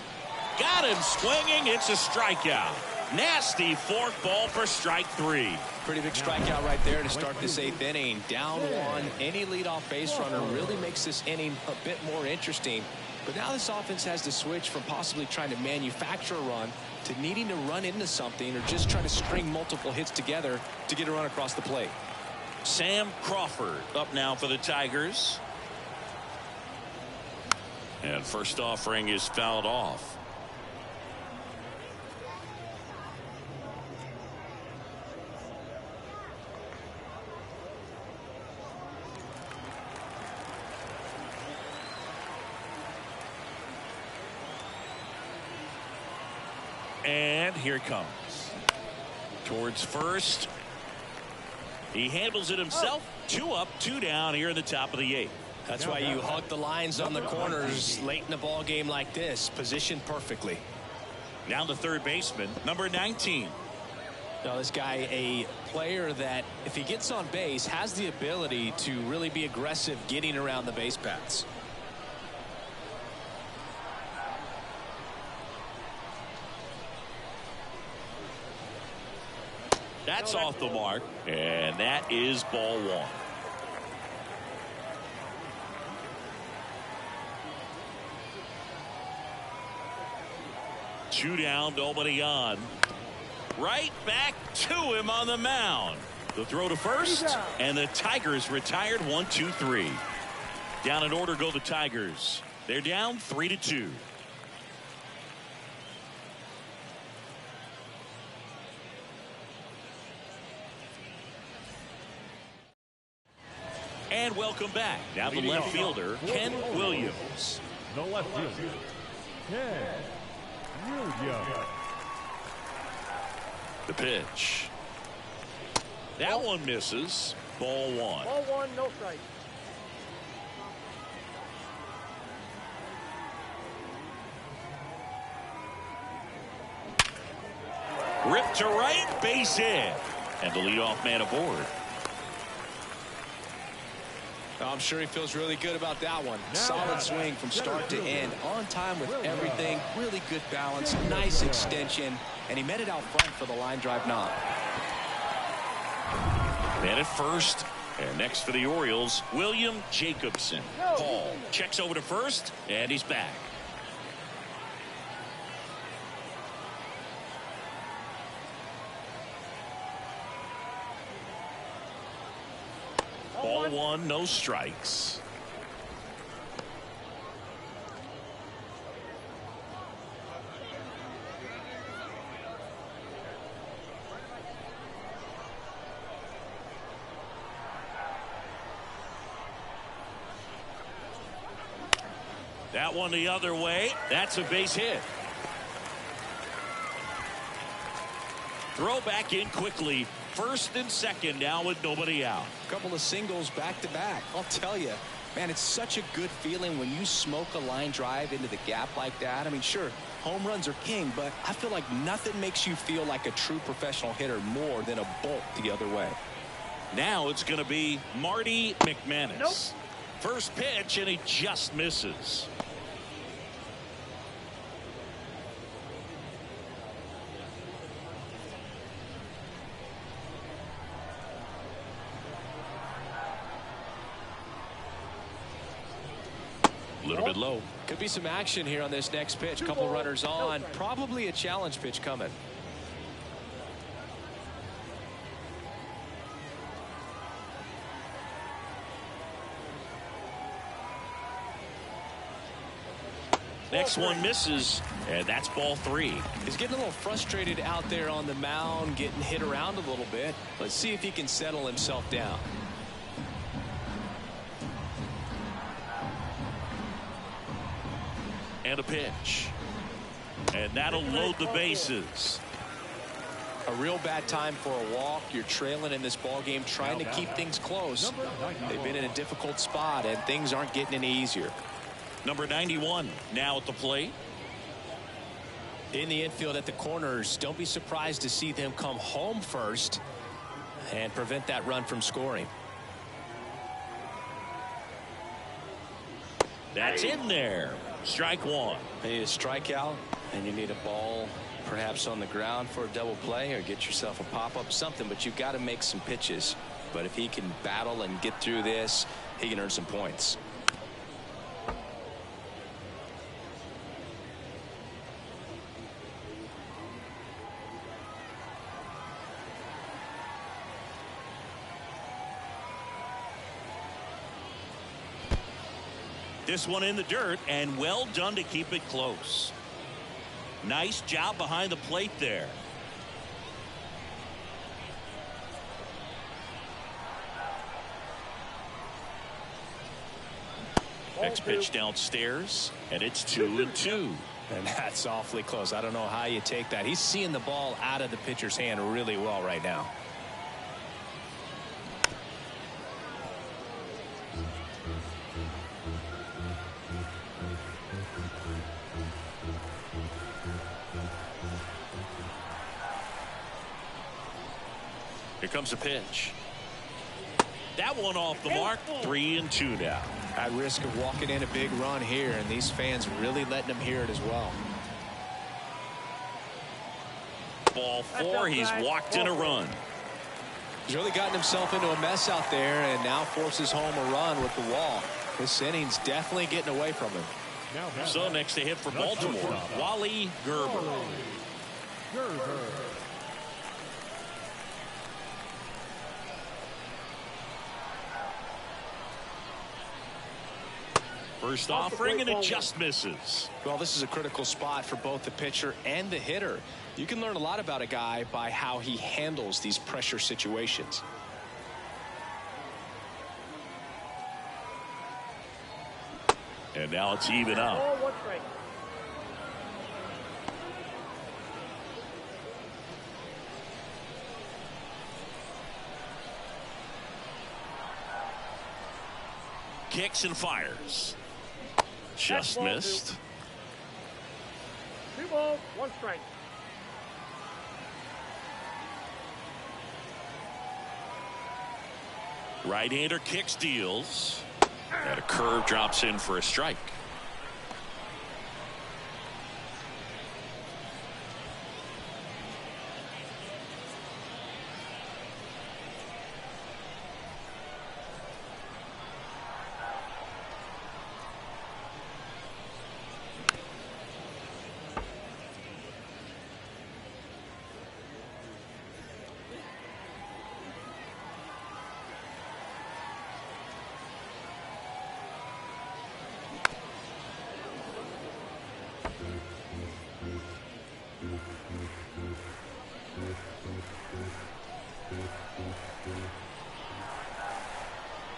Got him swinging. It's a strikeout. Nasty fork ball for strike 3. Pretty big strikeout right there to start this 8th inning. Down 1. Any leadoff base runner really makes this inning a bit more interesting. But now this offense has to switch from possibly trying to manufacture a run to needing to run into something or just try to string multiple hits together to get a run across the plate. Sam Crawford up now for the Tigers. And first offering is fouled off. And here it comes. Towards first. He handles it himself. 2 up, 2 down here in the top of the 8th. That's why you hug the lines on the corners late in a ball game like this. Positioned perfectly. Down the third baseman, number 19. Now this guy, a player that if he gets on base has the ability to really be aggressive getting around the base paths. That's off the mark, and that is ball 1. Two down, nobody on. Right back to him on the mound. The throw to first, and the Tigers retired 1-2-3. Down in order go the Tigers. They're down 3-2. And welcome back. Now the left fielder, Ken Williams. The left fielder, Ken Williams. The pitch. That one misses. Ball one. Ball one, no strike. Ripped to right, base hit. And the leadoff man aboard. I'm sure he feels really good about that one. Solid swing from start to end. On time with everything. Really good balance. Nice extension. And he met it out front for the line drive knock. Man at first. And next for the Orioles, William Jacobson. Paul checks over to first, and he's back. Ball one, no strikes. That one the other way. That's a base hit. Throw back in quickly. First and second now with nobody out. Couple of singles back to back. I'll tell you, man, it's such a good feeling when you smoke a line drive into the gap like that. I mean, sure, home runs are king, but I feel like nothing makes you feel like a true professional hitter more than a bolt the other way. Now it's going to be Marty McManus. Nope. First pitch, and he just misses. A little bit low. Could be some action here on this next pitch. Couple runners on. Probably a challenge pitch coming. Next one misses, and that's ball three. He's getting a little frustrated out there on the mound, getting hit around a little bit. Let's see if he can settle himself down. And a pitch. And that'll load the bases. A real bad time for a walk. You're trailing in this ball game, trying to keep things close. They've been in a difficult spot, and things aren't getting any easier. Number 91 now at the plate. In the infield at the corners, don't be surprised to see them come home first and prevent that run from scoring. That's in there. Strike one. You need a strikeout, and you need a ball perhaps on the ground for a double play, or get yourself a pop-up, something, but you've got to make some pitches. But if he can battle and get through this, he can earn some points. This one in the dirt, and well done to keep it close. Nice job behind the plate there. Next pitch downstairs, and it's 2-2. And that's awfully close. I don't know how you take that. He's seeing the ball out of the pitcher's hand really well right now. Here comes a pitch. That one off the mark. 3-2 now. At risk of walking in a big run here, and these fans really letting him hear it as well. Ball four. He's walked in a run. He's really gotten himself into a mess out there, and now forces home a run with the walk. This inning's definitely getting away from him. So next to hit for Baltimore, Wally Gerber. First offering, and it just misses. Well, this is a critical spot for both the pitcher and the hitter. You can learn a lot about a guy by how he handles these pressure situations. And now it's even up. Ball one strike. kicks and fires. Just missed. 2 balls, 1 strike. Right-hander kicks, deals. And a curve drops in for a strike.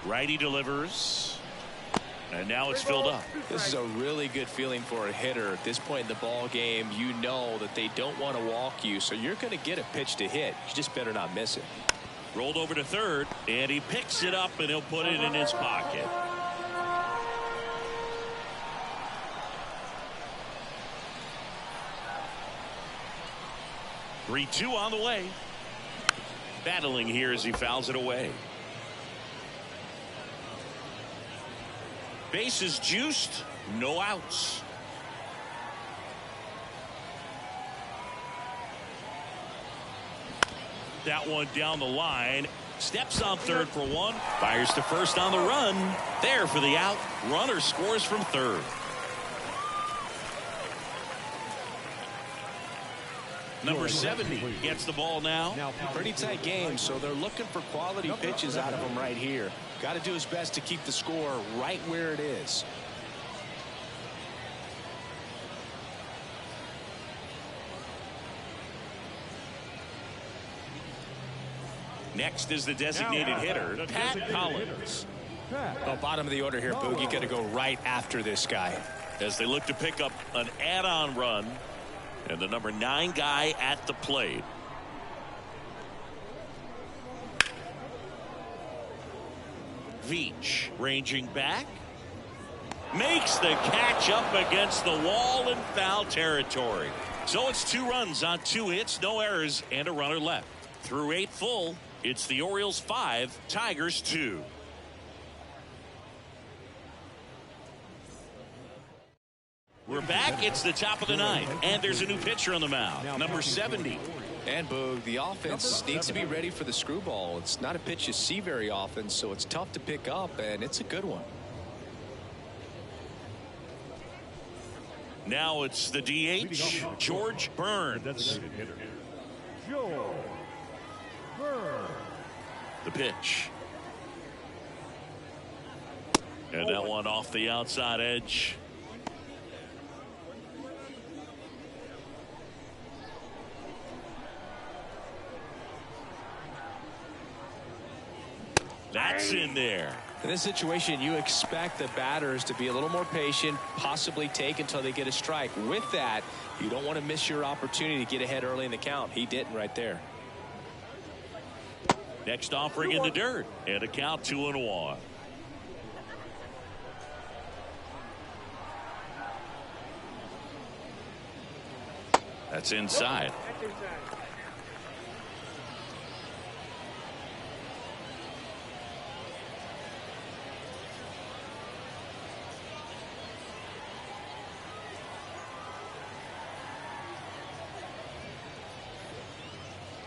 Righty delivers, and now it's filled up. This is a really good feeling for a hitter. At this point in the ball game, you know that they don't want to walk you, so you're going to get a pitch to hit. You just better not miss it. Rolled over to third, and he picks it up, and he'll put it in his pocket. Three-two on the way. Battling here as he fouls it away. Bases juiced, no outs. That one down the line. Steps on third for one. Fires to first on the run. There for the out. Runner scores from third. Number 70 gets the ball now. Pretty tight game, so they're looking for quality pitches out of him right here. Got to do his best to keep the score right where it is. Next is the designated hitter, Pat Collins. Bottom of the order here, Boog. You got to go right after this guy. As they look to pick up an add-on run. And the number 9 guy at the plate. Veach ranging back. Makes the catch up against the wall in foul territory. So it's 2 runs on 2 hits, no errors, and a runner left. Through 8 full, it's the Orioles 5, Tigers 2. We're back. It's the top of the 9th, and there's a new pitcher on the mound, number 70. And Boog, the offense needs to be ready for the screwball. It's not a pitch you see very often, so it's tough to pick up, and it's a good one. Now it's the DH, George Burns. George Burns. The pitch. And that one off the outside edge. That's in there. In this situation, you expect the batters to be a little more patient, possibly take until they get a strike. With that, you don't want to miss your opportunity to get ahead early in the count. He didn't right there. Next offering in the dirt, and a count 2-1. That's inside. That's inside.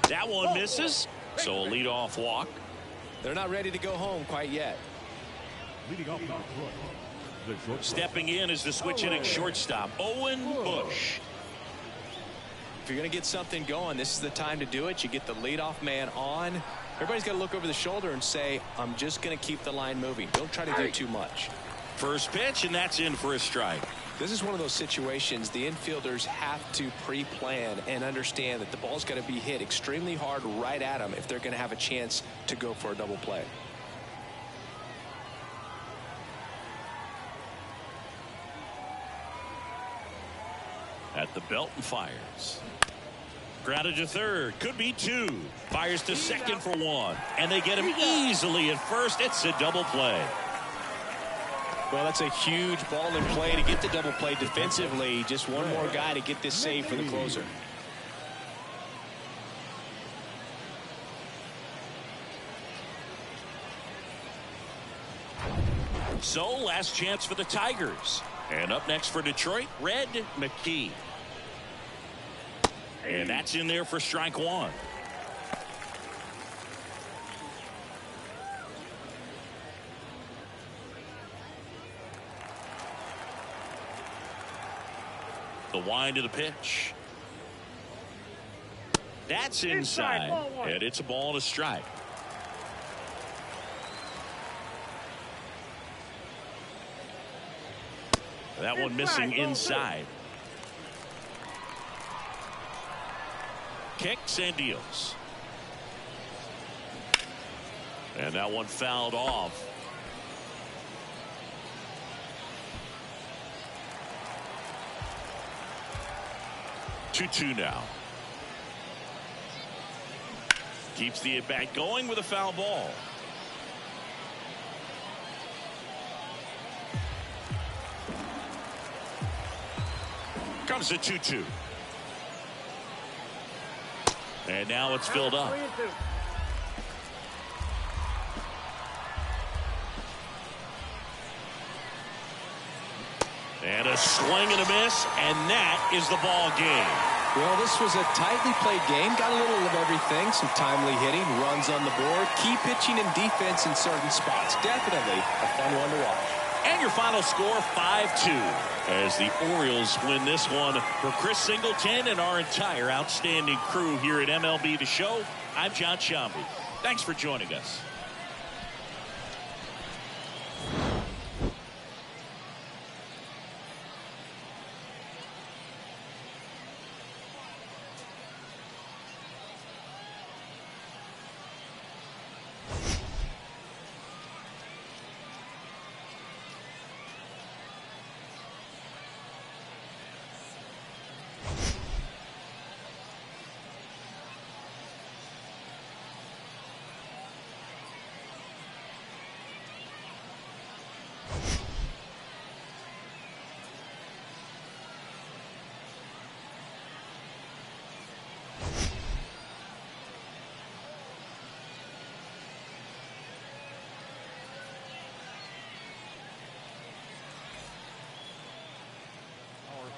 That one misses, so a leadoff walk. They're not ready to go home quite yet. Leading off the shortstop. Stepping in is the switch hitting shortstop, Owen Bush. If you're going to get something going, this is the time to do it. You get the leadoff man on. Everybody's got to look over the shoulder and say, I'm just going to keep the line moving. Don't try to do too much. First pitch, and that's in for a strike. This is one of those situations the infielders have to pre-plan and understand that the ball's got to be hit extremely hard right at them if they're going to have a chance to go for a double play. At the belt and fires. Grounded to third, could be 2. Fires to second for 1, and they get him easily at first. It's a double play. Well, that's a huge ball in play to get the double play defensively. Just one more guy to get this save for the closer. So, last chance for the Tigers. And up next for Detroit, Red McKee. And that's in there for strike one. The wind of the pitch. That's inside. And it's a ball and a strike. That one missing inside. Kicks and deals. And that one fouled off. 2-2 now. Keeps the at-bat going with a foul ball. Comes to 2-2. And now it's filled up. And a swing and a miss, and that is the ball game. Well, this was a tightly played game. Got a little of everything. Some timely hitting, runs on the board, key pitching and defense in certain spots. Definitely a fun one to watch. And your final score, 5-2. As the Orioles win this one. For Chris Singleton and our entire outstanding crew here at MLB The Show, I'm John Sciambi. Thanks for joining us.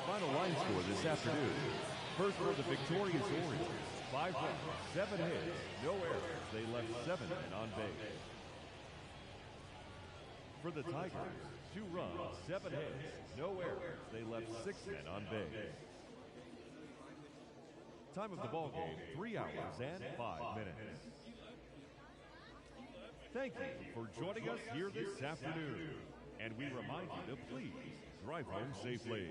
Final line score this afternoon. First for the victorious Orioles, 5 runs, 7 hits, no errors. They left 7 men on base. For the Tigers, 2 runs, 7 hits, no errors. They left 6 men on base. Time of the ball game, 3 hours and 5 minutes. Thank you for joining us here this afternoon. And we remind you to please drive home safely.